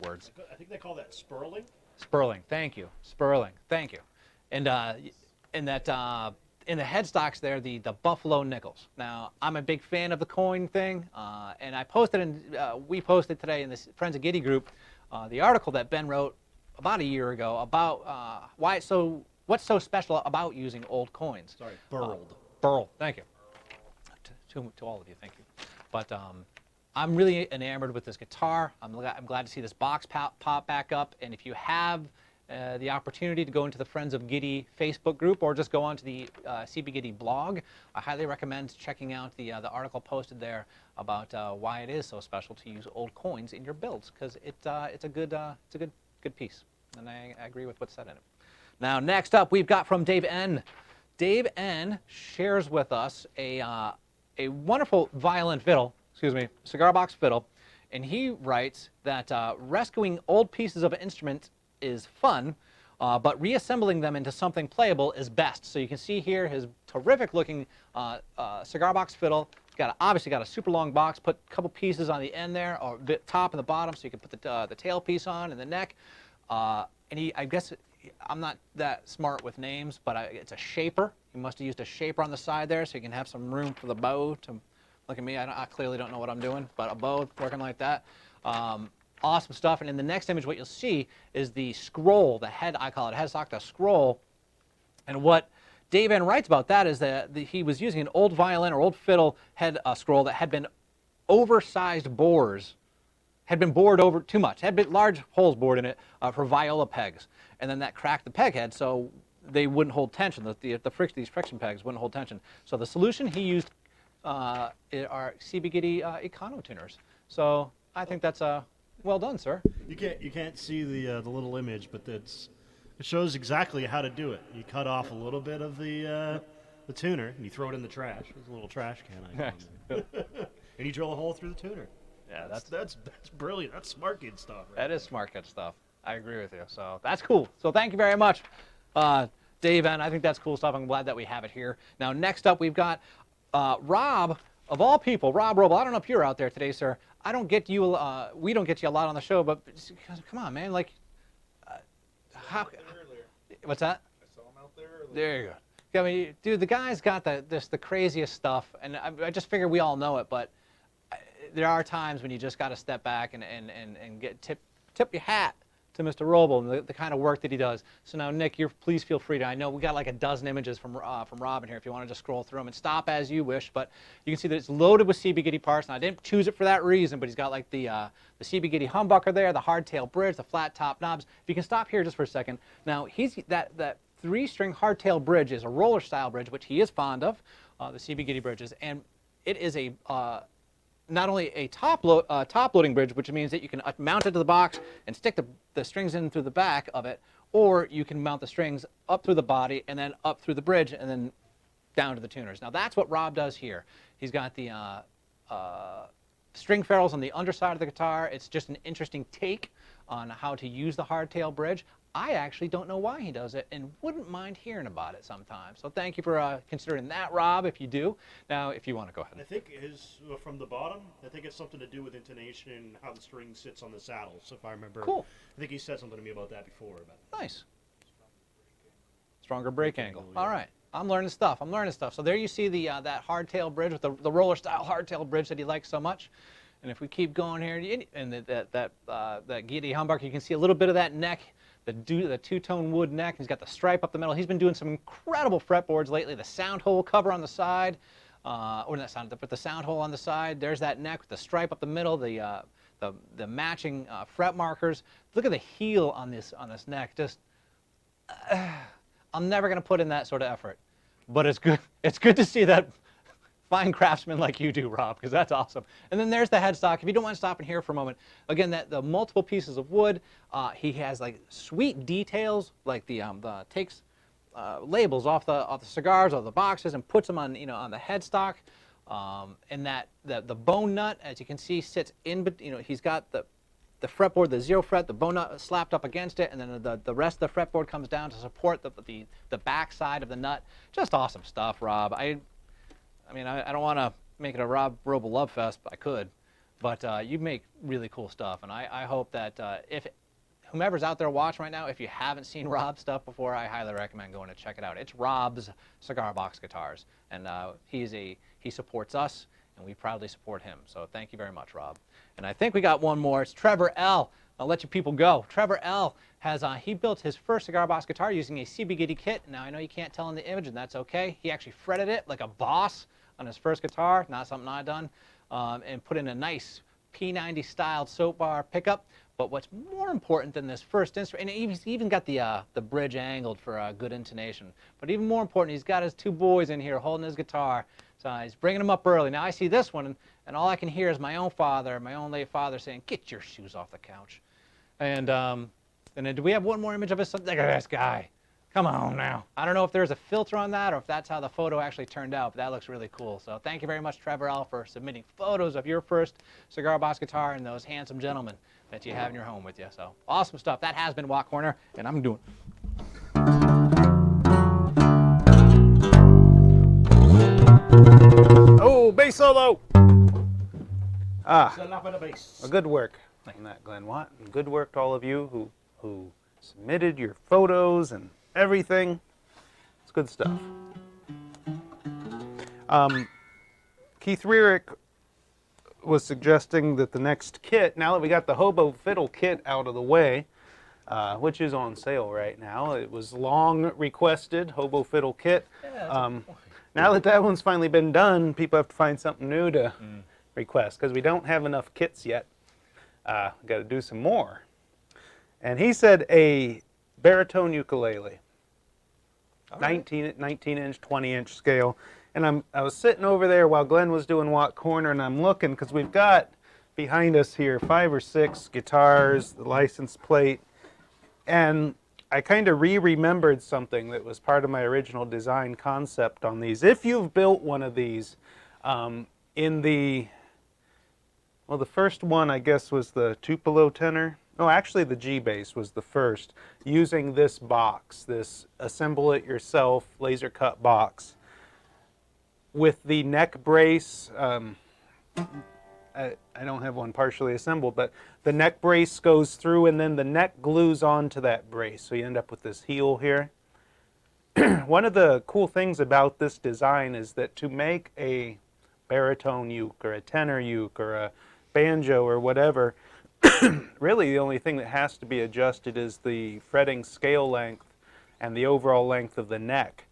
Words. I think they call that spurling. Spurling, thank you. Spurling, thank you. And in the headstocks there, the buffalo nickels. Now, I'm a big fan of the coin thing, and I posted, we posted today in this Friends of Gitty group, the article that Ben wrote about a year ago about what's so special about using old coins. Sorry, burled. Burl, thank you. To all of you, thank you. But I'm really enamored with this guitar. I'm glad to see this box pop back up, and if you have the opportunity to go into the Friends of Gitty Facebook group or just go onto the CB Gitty blog, I highly recommend checking out the article posted there about why it is so special to use old coins in your builds, because it's a good piece, and I agree with what's said in it. Now, next up, we've got from Dave N. Dave N. shares with us a wonderful violin fiddle, cigar box fiddle, and he writes that rescuing old pieces of an instrument is fun, but reassembling them into something playable is best. So you can see here his terrific looking cigar box fiddle. It's obviously got a super long box, put a couple pieces on the end there, or the top and the bottom, so you can put the tail piece on and the neck. And I guess I'm not that smart with names, but it's a shaper. He must have used a shaper on the side there, so you can have some room for the bow to, look at me, I clearly don't know what I'm doing, but a bow working like that. Awesome stuff. And in the next image, what you'll see is the scroll, the head, I call it headstock, the scroll. And what Dave N. writes about that is that he was using an old violin or old fiddle head scroll that had been oversized bores, had been bored over too much, had been large holes bored in it for viola pegs. And then that cracked the peg head, so they wouldn't hold tension. These friction pegs wouldn't hold tension. So the solution he used are CB Gitty Econo tuners. So I think that's well done, sir. You can't see the little image, but it shows exactly how to do it. You cut off a little bit of the tuner and you throw it in the trash. There's a little trash can icon there. And you drill a hole through the tuner. Yeah, that's brilliant. That's smart kid stuff. Right? That is smart kid stuff. I agree with you. So that's cool. So thank you very much, Dave, and I think that's cool stuff. I'm glad that we have it here. Now, next up, we've got Rob, of all people, Rob Roble. I don't know if you're out there today, sir. I don't get you. We don't get you a lot on the show, but come on, man. Like, how? What's that? I saw him out there earlier. There you go. I mean, dude, the guy's got the craziest stuff, and I just figure we all know it. But there are times when you just got to step back and tip your hat to Mr. Roble and the kind of work that he does. So now, Nick, please feel free to. I know we got like a dozen images from Rob in here. If you want to just scroll through them and stop as you wish, but you can see that it's loaded with CB Gitty parts. And I didn't choose it for that reason, but he's got like the CB Gitty humbucker there, the hardtail bridge, the flat top knobs. If you can stop here just for a second. Now that 3-string hardtail bridge is a roller style bridge, which he is fond of, the CB Gitty bridges, and it is a not only a top-loading bridge, which means that you can mount it to the box and stick the strings in through the back of it, or you can mount the strings up through the body and then up through the bridge and then down to the tuners. Now that's what Rob does here. He's got the string ferrules on the underside of the guitar. It's just an interesting take on how to use the hardtail bridge. I actually don't know why he does it and wouldn't mind hearing about it sometime. So thank you for considering that, Rob, if you do. Now, if you want to go ahead. I think from the bottom, I think it's something to do with intonation and how the string sits on the saddles, if I remember. Cool. I think he said something to me about that before. Nice. Stronger break angle. Yeah. All right. I'm learning stuff. So there you see that hardtail bridge with the roller style hardtail bridge that he likes so much. And if we keep going here, and that Gitty humbucker, you can see a little bit of that neck. The two-tone wood neck. He's got the stripe up the middle. He's been doing some incredible fretboards lately. The sound hole cover on the side, or not sound, but the sound hole on the side. There's that neck with the stripe up the middle. The matching fret markers. Look at the heel on this neck. Just, I'm never gonna put in that sort of effort, but it's good. It's good to see that fine craftsman like you do, Rob, because that's awesome. And then there's the headstock. If you don't want to stop in here for a moment, again, the multiple pieces of wood. He has like sweet details, like takes labels off the cigars or the boxes and puts them on on the headstock. And the bone nut, as you can see, sits in. He's got the fretboard, the 0 fret, the bone nut slapped up against it, and then the rest of the fretboard comes down to support the back side of the nut. Just awesome stuff, Rob. I mean, I don't want to make it a Rob Roble love fest, but I could. But you make really cool stuff, and I hope that if whomever's out there watching right now, if you haven't seen Rob's stuff before, I highly recommend going to check it out. It's Rob's Cigar Box Guitars, and he supports us, and we proudly support him. So thank you very much, Rob. And I think we got one more. It's Trevor L. I'll let you people go. Trevor L. has he built his first cigar box guitar using a CB Gitty kit. Now I know you can't tell in the image, and that's okay. He actually fretted it like a boss on his first guitar, not something I've done, and put in a nice P90 styled soap bar pickup. But what's more important than this first instrument, and he's even got the bridge angled for a good intonation, but even more important, he's got his two boys in here holding his guitar. So he's bringing them up early. Now I see this one, and all I can hear is my own father, my own late father, saying, "Get your shoes off the couch." And then do we have one more image of his son? Look at this guy. Come on now. I don't know if there's a filter on that or if that's how the photo actually turned out, but that looks really cool. So thank you very much, Trevor L., for submitting photos of your first cigar box guitar and those handsome gentlemen that you have in your home with you. So awesome stuff. That has been Watt Corner, and I'm doing. Oh, bass solo! It's enough of the bass. Good work on that, Glenn Watt. And good work to all of you who submitted your photos and everything. It's good stuff. Keith Rierick was suggesting that the next kit, now that we got the Hobo Fiddle kit out of the way, which is on sale right now. It was long requested, Hobo Fiddle kit. Now that that one's finally been done, people have to find something new to request, because we don't have enough kits yet. Got to do some more. And he said a baritone ukulele, 19-inch, 20-inch scale. And I was sitting over there while Glenn was doing Watt Corner, and I'm looking, because we've got behind us here 5 or 6 guitars, the license plate, and I kind of remembered something that was part of my original design concept on these. If you've built one of these, in the, well, the first one I guess was the Tupelo tenor. No, actually the G bass was the first, using this box, this assemble it yourself laser cut box with the neck brace. I don't have one partially assembled, but the neck brace goes through and then the neck glues onto that brace. So you end up with this heel here. One of the cool things about this design is that to make a baritone uke or a tenor uke or a banjo or whatever, really the only thing that has to be adjusted is the fretting scale length and the overall length of the neck.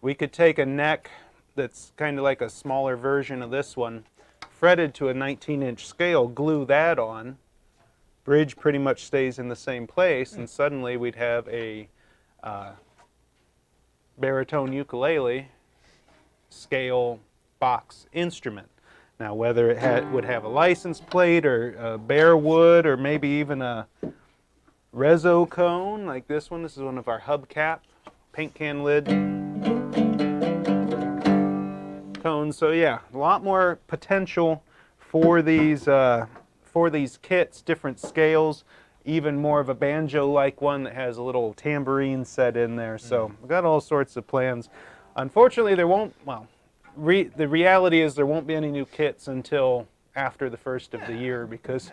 We could take a neck that's kind of like a smaller version of this one, fretted to a 19-inch scale, glue that on, bridge pretty much stays in the same place, and suddenly we'd have a baritone ukulele scale box instrument. Now whether it would have a license plate or bare wood or maybe even a reso cone like this one. This is one of our hubcap paint can lid cones. So yeah, a lot more potential for these kits, different scales, even more of a banjo-like one that has a little tambourine set in there. So we've got all sorts of plans. Unfortunately, there won't, well, the reality is there won't be any new kits until after the first of the year, because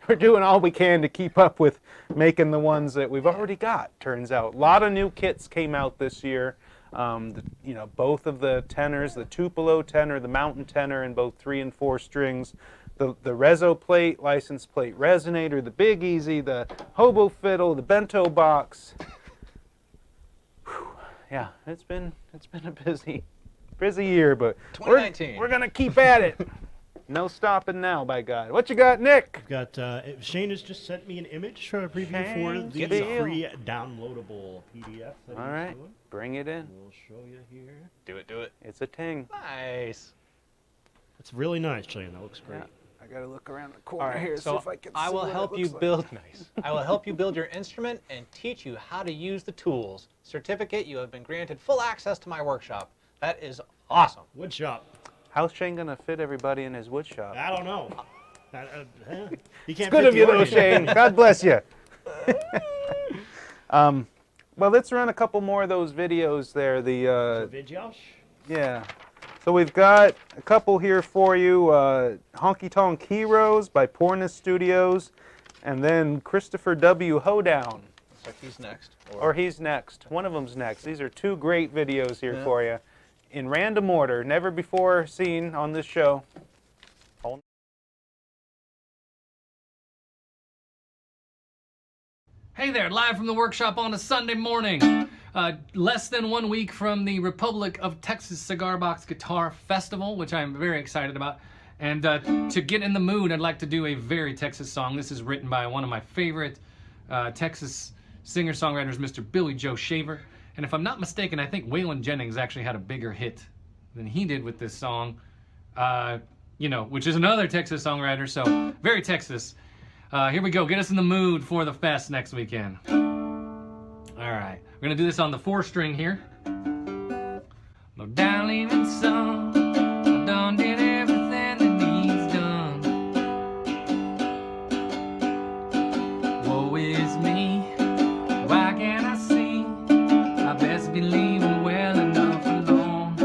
we're doing all we can to keep up with making the ones that we've already got, turns out. A lot of new kits came out this year. You know, both of the tenors, the Tupelo tenor, the mountain tenor in both 3 and 4 strings, the reso plate, license plate resonator, the Big Easy, the Hobo Fiddle, the bento box. Whew. Yeah, it's been a busy year, but 2019. we're gonna keep at it. No stopping now, by God. What you got, Nick? I've got Shane has just sent me an image for a preview for the good deal. free downloadable PDF. That All he's right, doing. bring it in. We'll show you here. Do it. It's a ting. Nice. It's really nice, Shane. That looks great. Yeah. I gotta look around the All corner right, here, see so if I can I see will what it help you looks like. build. Nice. I will help you build your instrument and teach you how to use the tools. Certificate. You have been granted full access to my workshop. That is awesome. Wood shop. How's Shane gonna fit everybody in his wood shop? I don't know. He can't It's good fit of the you, though, organ. Shane. God bless you. Well, let's run a couple more of those videos there. The Videos? yeah. So we've got a couple here for you. Honky Tonk Heroes by Pornis Studios, and then Christopher W. Hoedown. Looks like he's next. Or he's next. One of them's next. These are 2 great videos here for you. In random order, never before seen on this show. Hey there, live from the workshop on a Sunday morning. Less than 1 week from the Republic of Texas Cigar Box Guitar Festival, which I'm very excited about. And to get in the mood, I'd like to do a very Texas song. This is written by one of my favorite Texas singer-songwriters, Mr. Billy Joe Shaver. And if I'm not mistaken, I think Waylon Jennings actually had a bigger hit than he did with this song, you know, which is another Texas songwriter, so very Texas. Here we go. Get us in the mood for the fest next weekend. All right. We're going to do this on the 4-string here. No down leaving some. I done did everything that needs done. Woe is me. Why can't I see? I best be leaving well enough alone.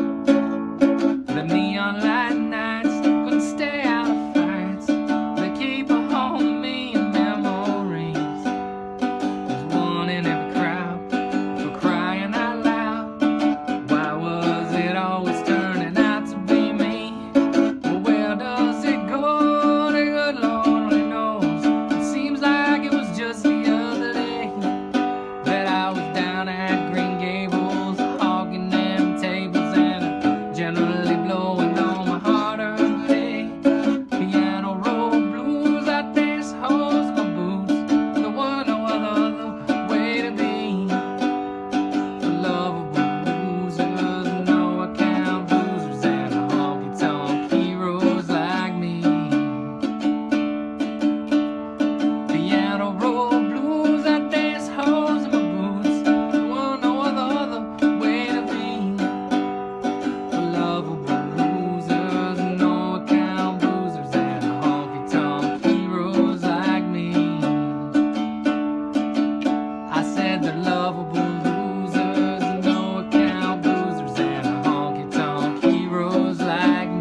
The neon light nights couldn't stay out of fights. They keep a hold of me in memories. There's one in every crowd for crying out loud. Why was it always turning out to be me? Well, where does it go? The good Lord only knows. It seems like it was just the other day that I was down at Green Gables, hogging them tables and generally blowing on my heart-earned day. Piano roll blues, I dance holes in my boots. There were no other way to be. For lovable losers, no account losers, and honky-tonk heroes like me. Piano roll blues, I dance holes in my boots. There were no other way to be. For lovable losers, no account losers, and honky-tonk heroes like me. I said they're lovable losers, no account losers, and honky-tonk heroes like me.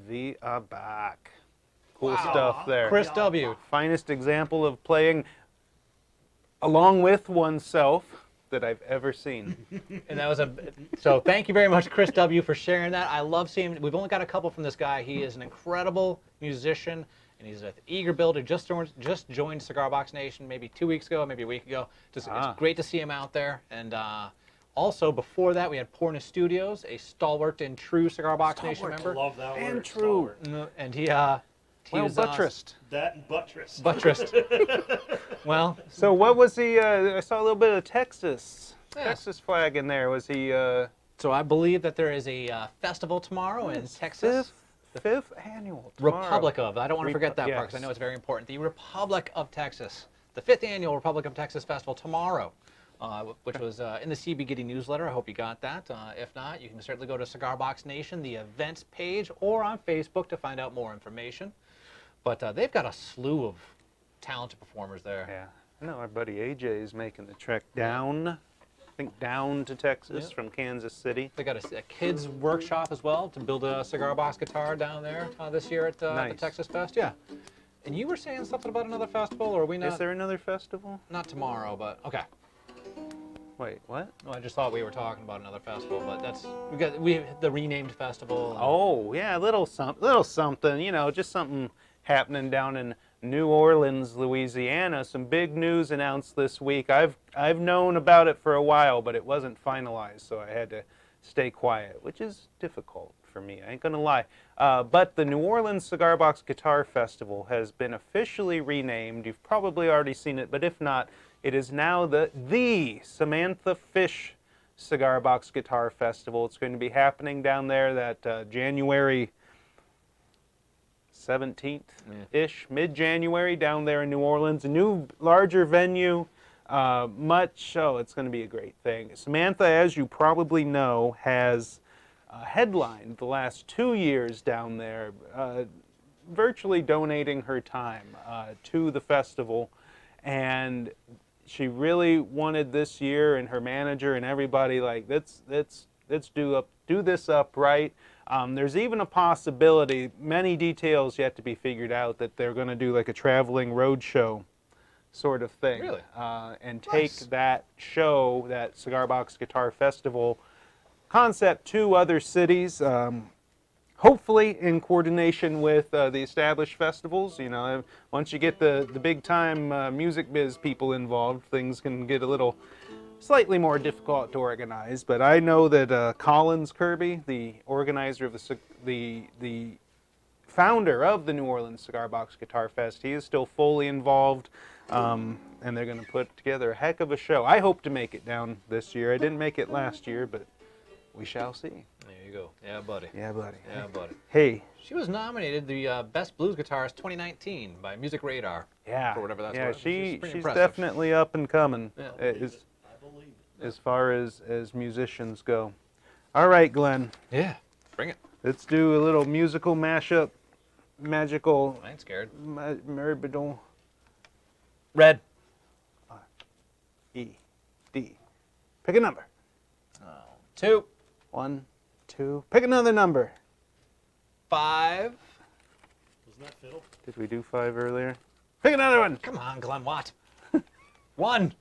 We are back. Cool stuff there. Chris W. Finest example of playing along with oneself that I've ever seen. And that was so thank you very much, Chris W., for sharing that. I love seeing, we've only got a couple from this guy. He is an incredible musician, and he's an eager builder. Just joined Cigar Box Nation maybe 2 weeks ago, maybe a week ago. It's great to see him out there. And also, before that, we had Porna Studios, a stalwart and true Cigar Box Nation member. I love that word. And true. And he He was buttressed. That and buttress. Buttressed. Well, So what was he? I saw a little bit of Texas Yeah. Texas flag in there. Was he so I believe that there is a festival tomorrow in Texas. fifth annual tomorrow. Republic of. I don't want to forget that part because I yes. know it's very important. The Republic of Texas. The 5th annual Republic of Texas Festival tomorrow, which was in the CB Gitty newsletter. I hope you got that. If not, you can certainly go to Cigar Box Nation, the events page, or on Facebook to find out more information. But they've got a slew of talented performers there. Yeah, I know our buddy AJ is making the trek down. I think down to Texas Yeah. from Kansas City. They got a kids workshop as well to build a cigar box guitar down there this year at the Nice. Texas Fest. Yeah. And you were saying something about another festival, or are we not? Is there another festival? Not tomorrow, but okay. Wait, what? Well, I just thought we were talking about another festival, but that's we have the renamed festival. Oh, yeah, little something, you know, just something happening down in New Orleans, Louisiana. Some big news announced this week. I've known about it for a while, but it wasn't finalized, so I had to stay quiet, which is difficult for me, I ain't gonna lie. But the New Orleans Cigar Box Guitar Festival has been officially renamed. You've probably already seen it, but if not, it is now the Samantha Fish Cigar Box Guitar Festival. It's going to be happening down there that January 17th-ish, mid-January, down there in New Orleans. A new, larger venue. It's going to be a great thing. Samantha, as you probably know, has headlined the last 2 years down there, virtually donating her time to the festival. And she really wanted this year, and her manager and everybody, like, let's do this up right. There's even a possibility, many details yet to be figured out, that they're going to do like a traveling road show sort of thing. Really? And take that show, that Cigar Box Guitar Festival concept, to other cities. Hopefully in coordination with the established festivals. You know, once you get the big time music biz people involved, things can get a little slightly more difficult to organize. But I know that Collins Kirby, the organizer of the founder of the New Orleans Cigar Box Guitar Fest, he is still fully involved, and they're going to put together a heck of a show. I hope to make it down this year. I didn't make it last year, but we shall see. There you go. Yeah, buddy. Yeah, buddy. Yeah, buddy. Hey. She was nominated the Best Blues Guitarist 2019 by Music Radar. Yeah. For whatever that's yeah, worth. she's pretty impressive. definitely up and coming. Yeah. As far as musicians go. All right, Glenn. Yeah. Bring it. Let's do a little musical mashup. Magical. I ain't scared. Merbidon. Red. E. D. Pick a number. 2. 1, 2. Pick another number. 5. Wasn't that fiddle? Did we do 5 earlier? Pick another one. Come on, Glenn Watt. 1.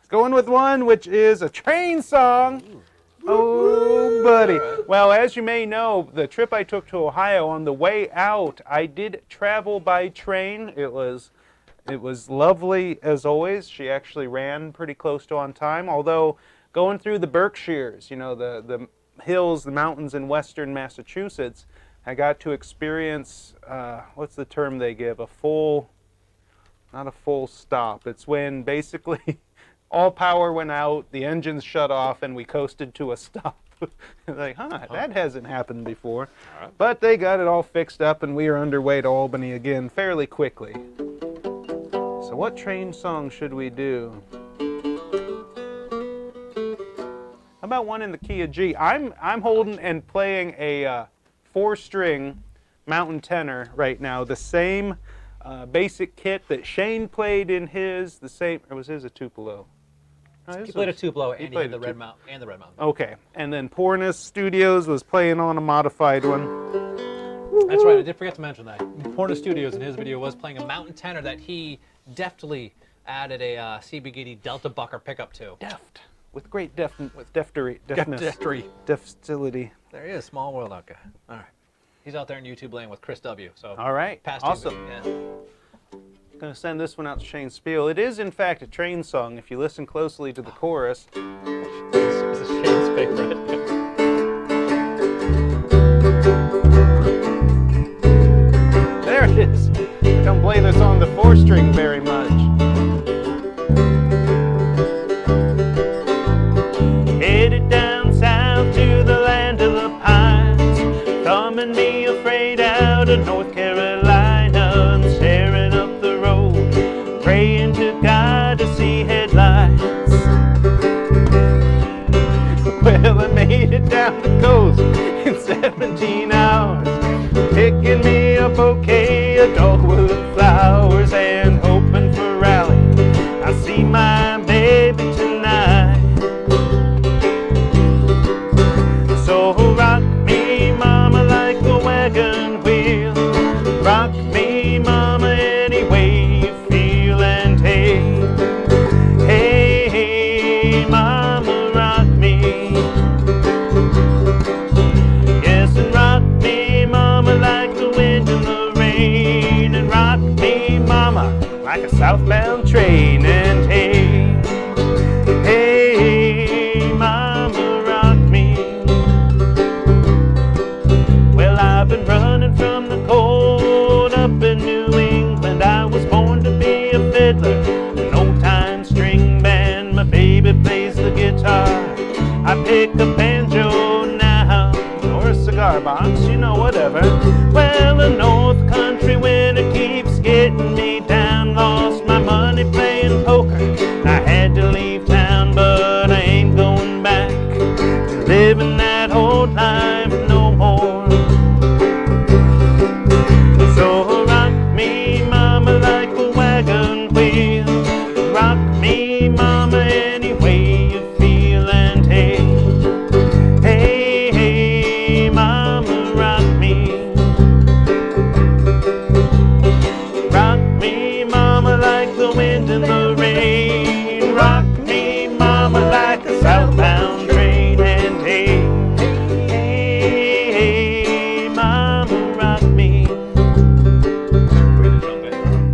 Going with 1, which is a train song. Oh, buddy. Well, as you may know, the trip I took to Ohio, on the way out, I did travel by train. It was lovely as always. She actually ran pretty close to on time, although going through the Berkshires, you know, the hills, the mountains in western Massachusetts, I got to experience, what's the term they give? Not a full stop. It's when basically all power went out, the engines shut off, and we coasted to a stop. Like, that hasn't happened before. But they got it all fixed up, and we are underway to Albany again fairly quickly. So what train song should we do? How about one in the key of G? I'm holding and playing a 4-string mountain tenor right now. The same basic kit that Shane played in his. The same, or was his a tupelo? He played a tupelo, and he played had the a red mount and the red mountain. Okay, and then Pornis Studios was playing on a modified one. That's right. I did forget to mention that. Porno Studios in his video was playing a mountain tenor that he deftly added a CB Gitty Delta Bucker pickup to. Deft, with great deftness. Deftility. There he is, small world out guy. All right. He's out there in YouTube land with Chris W. So All right, past awesome. Yeah. Going to send this one out to Shane Spiel. It is, in fact, a train song if you listen closely to the chorus. This is Shane's favorite. There it is. me afraid out of North Carolina and staring up the road, praying to God to see headlights. Well, I made it down the coast in 17 hours, picking me a bouquet of dogwood flowers and hoping for rally. I see my baby tonight. So rock me, mama, like a wagon wheel. Rock me, mama, any way you feel. And hey, hey, hey, mama, rock me. Yes, and rock me, mama, like the wind and the rain. And rock me, mama, like a southbound train. And hey, hey, mama, rock me. Well, I've been running from the cold up in New England. I was born to be a fiddler, an old-time string band. My baby plays the guitar. I pick a banjo now, or a cigar box, you know, whatever. Well, the North Country winter keeps getting me down. Lost my money playing poker. I had to leave town, but I ain't going back to living that old life no more. So rock me, mama, like a wagon wheel. Rock me, mama, any way you feel. And hey, hey, hey, mama, rock me. Rock me, mama, like the wind and the rain. Rock me, mama, like a southbound train. And hey, hey, hey, mama, rock me.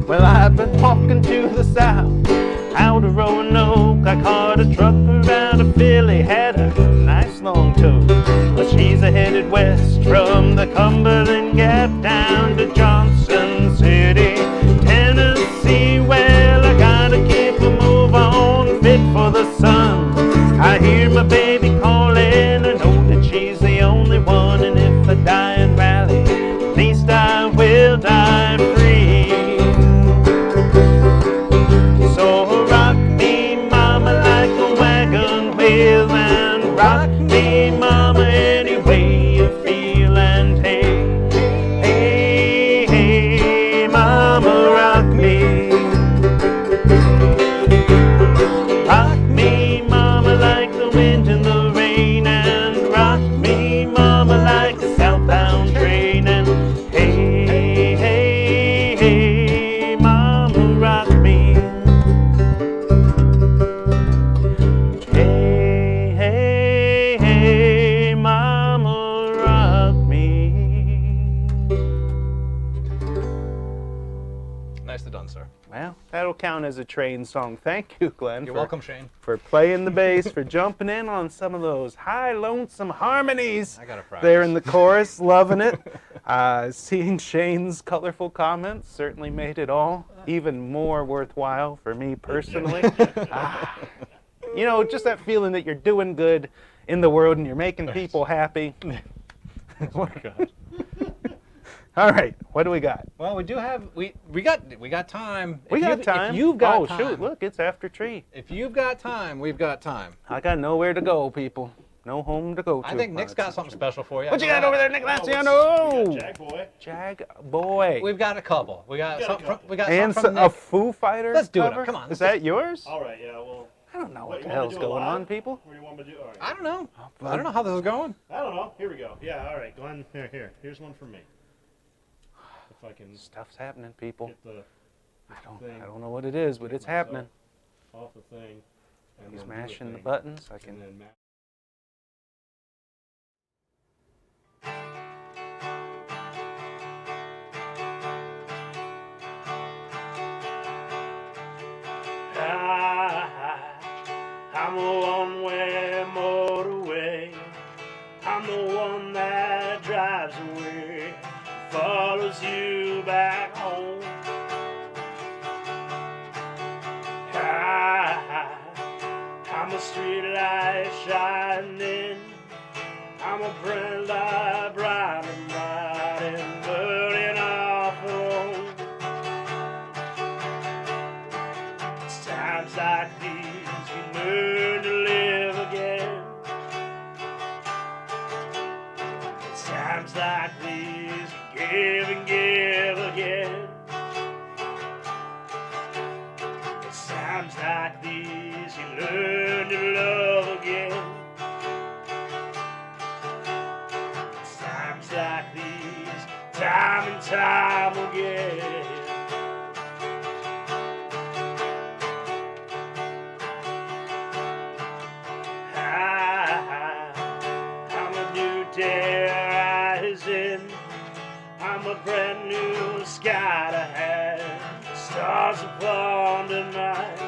Well, I've been walking to the south, out of Roanoke. I caught a trucker out of Philly, had a nice long tow. But she's headed west from the Cumberland Gap down to Johnson City, Tennessee. Well, I gotta keep a move on, fit for the sun. I hear my baby calling, I know that she's the only one. And if I die in rally, at least I will die free. So rock me, mama, like a wagon wheel. And rock me, mama, any way you feel. And hey, hey, hey, mama, rock me. Rock me, mama, like the wind and the rain. And rock me, mama, like a southbound train. And hey, hey, hey, mama, rock me. Hey, hey, hey, mama, rock me. Nicely done, sir. Well, that'll count as a train song. Thank you, Glenn. You're welcome, Shane. For playing the bass, for jumping in on some of those high, lonesome harmonies. I gotta practice. There in the chorus, loving it. Seeing Shane's colorful comments certainly made it all even more worthwhile for me personally. You know, just that feeling that you're doing good in the world and you're making people happy. Oh my God. All right, what do we got? Well, we do have we got time. We got time. If you've got oh time, shoot! Look, it's after 3. If you've got time, we've got time. I got nowhere to go, people. No home to go to. I think Nick's got something special for you. What you got over there, Nick We Lanciano? got Jag Boy. Jag boy. We've got a couple. We got got a something. couple. We got And something from a Nick. Foo Fighters Let's do it. cover? Come on, Is let's that yours? All right, yeah, well. I don't know what you the want me hell's to do it going live? on, people. What do you want me to do? All right. I don't know. well- I don't know how this is going. I don't know. Here we go. Yeah, all right, Glenn. Here. Here's one from me. If I can Stuff's happening, people. get the I don't know what it is, but it's happening. off the thing. And He's then do mashing the thing, buttons. I And can. then I'm a one-way motorway. I'm the one that drives away, follows you back home. I'm a street light shining. I'm a brand light bright and bright. give and give again. It's times like these you learn to love again. It's times like these, time and time again. I'm a new day rising. I'm a brand new sky to have. Stars upon tonight.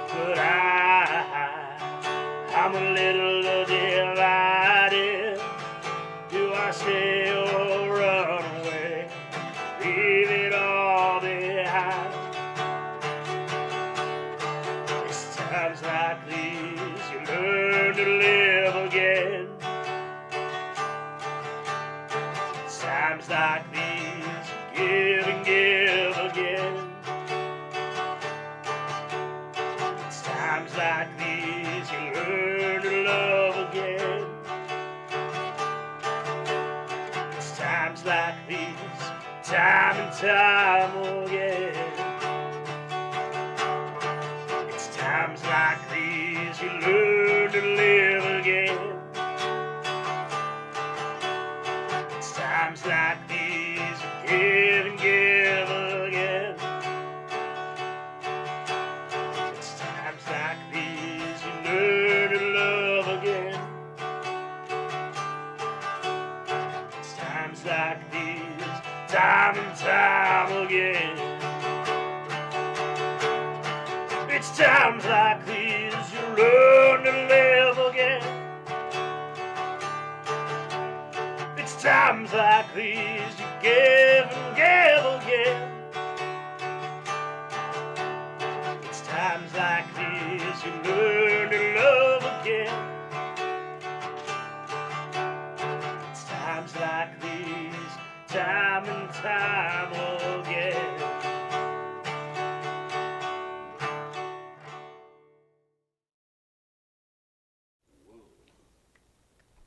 But I'm a little divided. Do I stay or run away? Leave it all behind. It's times like these you learn to live again. It's times like these you give and give again. It's times like these you learn to love again. It's times like these, time and time again. It's times like these you learn to live again. It's times like these you give and give again. It's times like these you learn to love again. It's times like these, time and time again. It's times like these you learn to live again. It's times like these you give and give again. It's times like these you learn to love again. It's times like these, time and time again.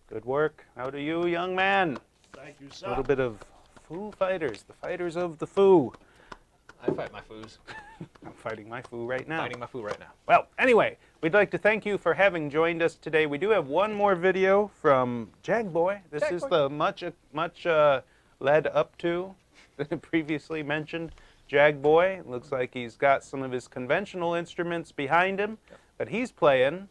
Good work. How do you, young man? Thank you, A sir. little bit of Foo Fighters, the fighters of the Foo. I fight my foos. I'm fighting my Foo right now. Fighting my foo right now. Well, anyway, we'd like to thank you for having joined us today. We do have one more video from Jagboy. This is the much led up to the previously mentioned Jagboy. Looks like he's got some of his conventional instruments behind him, but he's playing.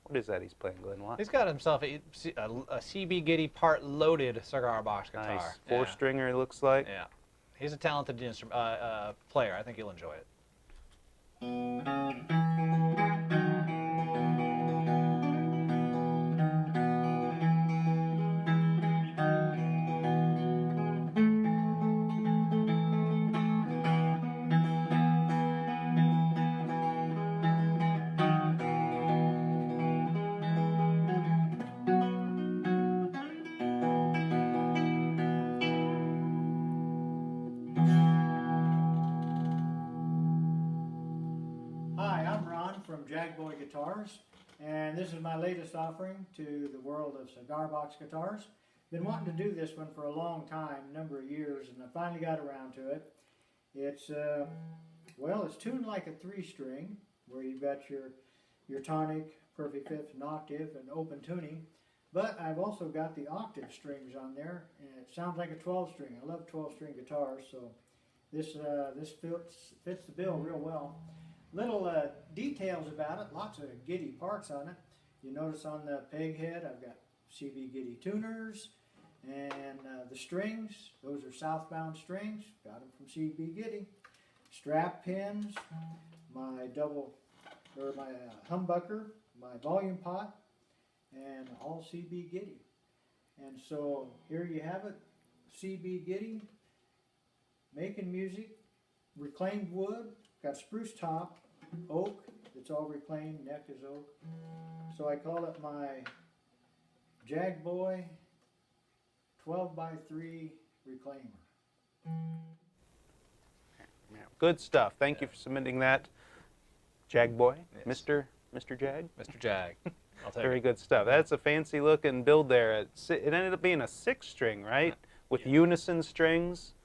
What is that he's playing, Glenn Watt? He's got himself a CB Gitty part-loaded cigar box guitar. Nice. Four-stringer, it looks like. Yeah. He's a talented player. I think you'll enjoy it. Hi, I'm Ron from Jagboy Guitars, and this is my latest offering to the world of cigar box guitars. Been wanting to do this one for a long time, a number of years, and I finally got around to it. It's well, it's tuned like a 3-string, where you've got your tonic, perfect fifth, and octave, and open tuning. But I've also got the octave strings on there, and it sounds like a 12-string. I love 12-string guitars, so this fits the bill real well. Little details about it, lots of Gitty parts on it. You notice on the peg head I've got CB Gitty tuners, and the strings, those are southbound strings, got them from CB Gitty. Strap pins, my humbucker, my volume pot, and all CB Gitty. And so here you have it, CB Gitty, making music, reclaimed wood, got spruce top, oak, it's all reclaimed, neck is oak. So I call it my Jagboy 12x3 reclaimer. Good stuff. Thank you for submitting that, Jagboy. Yes. Mr. Jag. Mr. Jag. I'll take Very it. good stuff. That's a fancy looking build there. It ended up being a 6-string, right? With unison strings.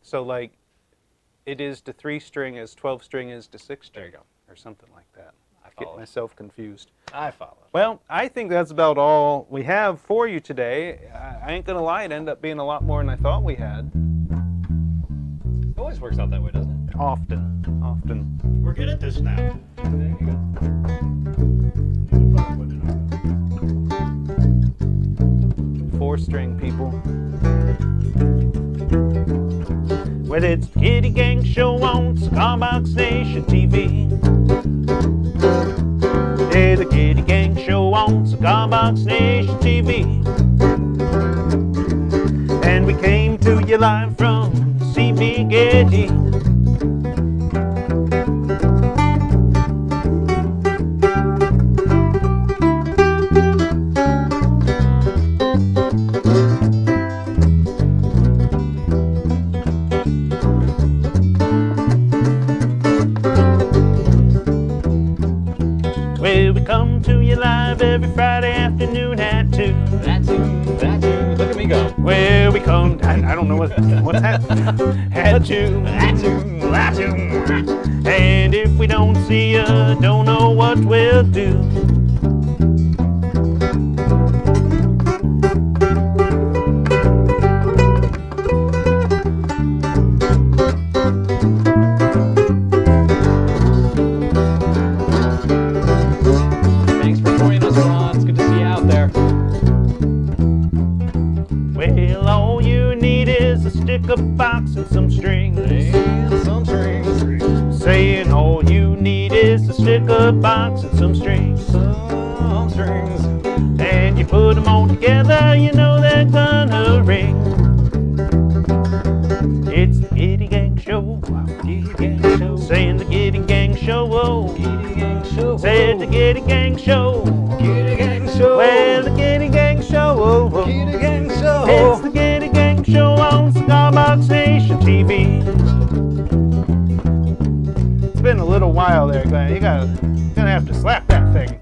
So like it is to 3-string as 12-string is to 6-string. There you go. Or something like that. I Get follow. myself confused. I follow. Well, I think that's about all we have for you today. I ain't gonna lie, it ended up being a lot more than I thought we had. It always works out that way, doesn't it? Often. We're good at this now. There you go. 4-string people. Well, it's the Gitty Gang Show on Cigar Box Nation TV. Yeah, the Gitty Gang Show on Cigar Box Nation TV. And we came to you live from CB Gitty. Well, we come to you live every Friday afternoon at 2. That too. Look at me go. Well, we come, I don't know what's happening. At 2. That too. And if we don't see you, don't know what we'll do. Thanks for joining us, Ron. It's good to see you out there. Well, all you need is a sticker box and some strings. And some strings. Saying all you need is a sticker box and some strings. Some strings. And you put them all together, you know they're gonna ring. It's the Gitty Gang Show. Gitty Gang Show. Saying the Gitty Gang Show. Oh. Gitty Gang Show. Said the Gitty Gang Show. Gitty Gang Show. Well, the Gitty Gang Show. Oh. Gitty Gang Show. It's the Gitty Gang Show on Cigar Box Nation TV. It's been a little while there, Glenn. You're gonna have to slap that thing.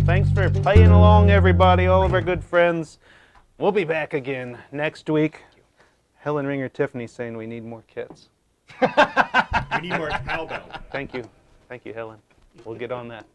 Thanks for playing along, everybody, all of our good friends. We'll be back again next week. Helen Ringer Tiffany's saying we need more kits. We need more cowbell. Thank you. Thank you, Helen. We'll get on that.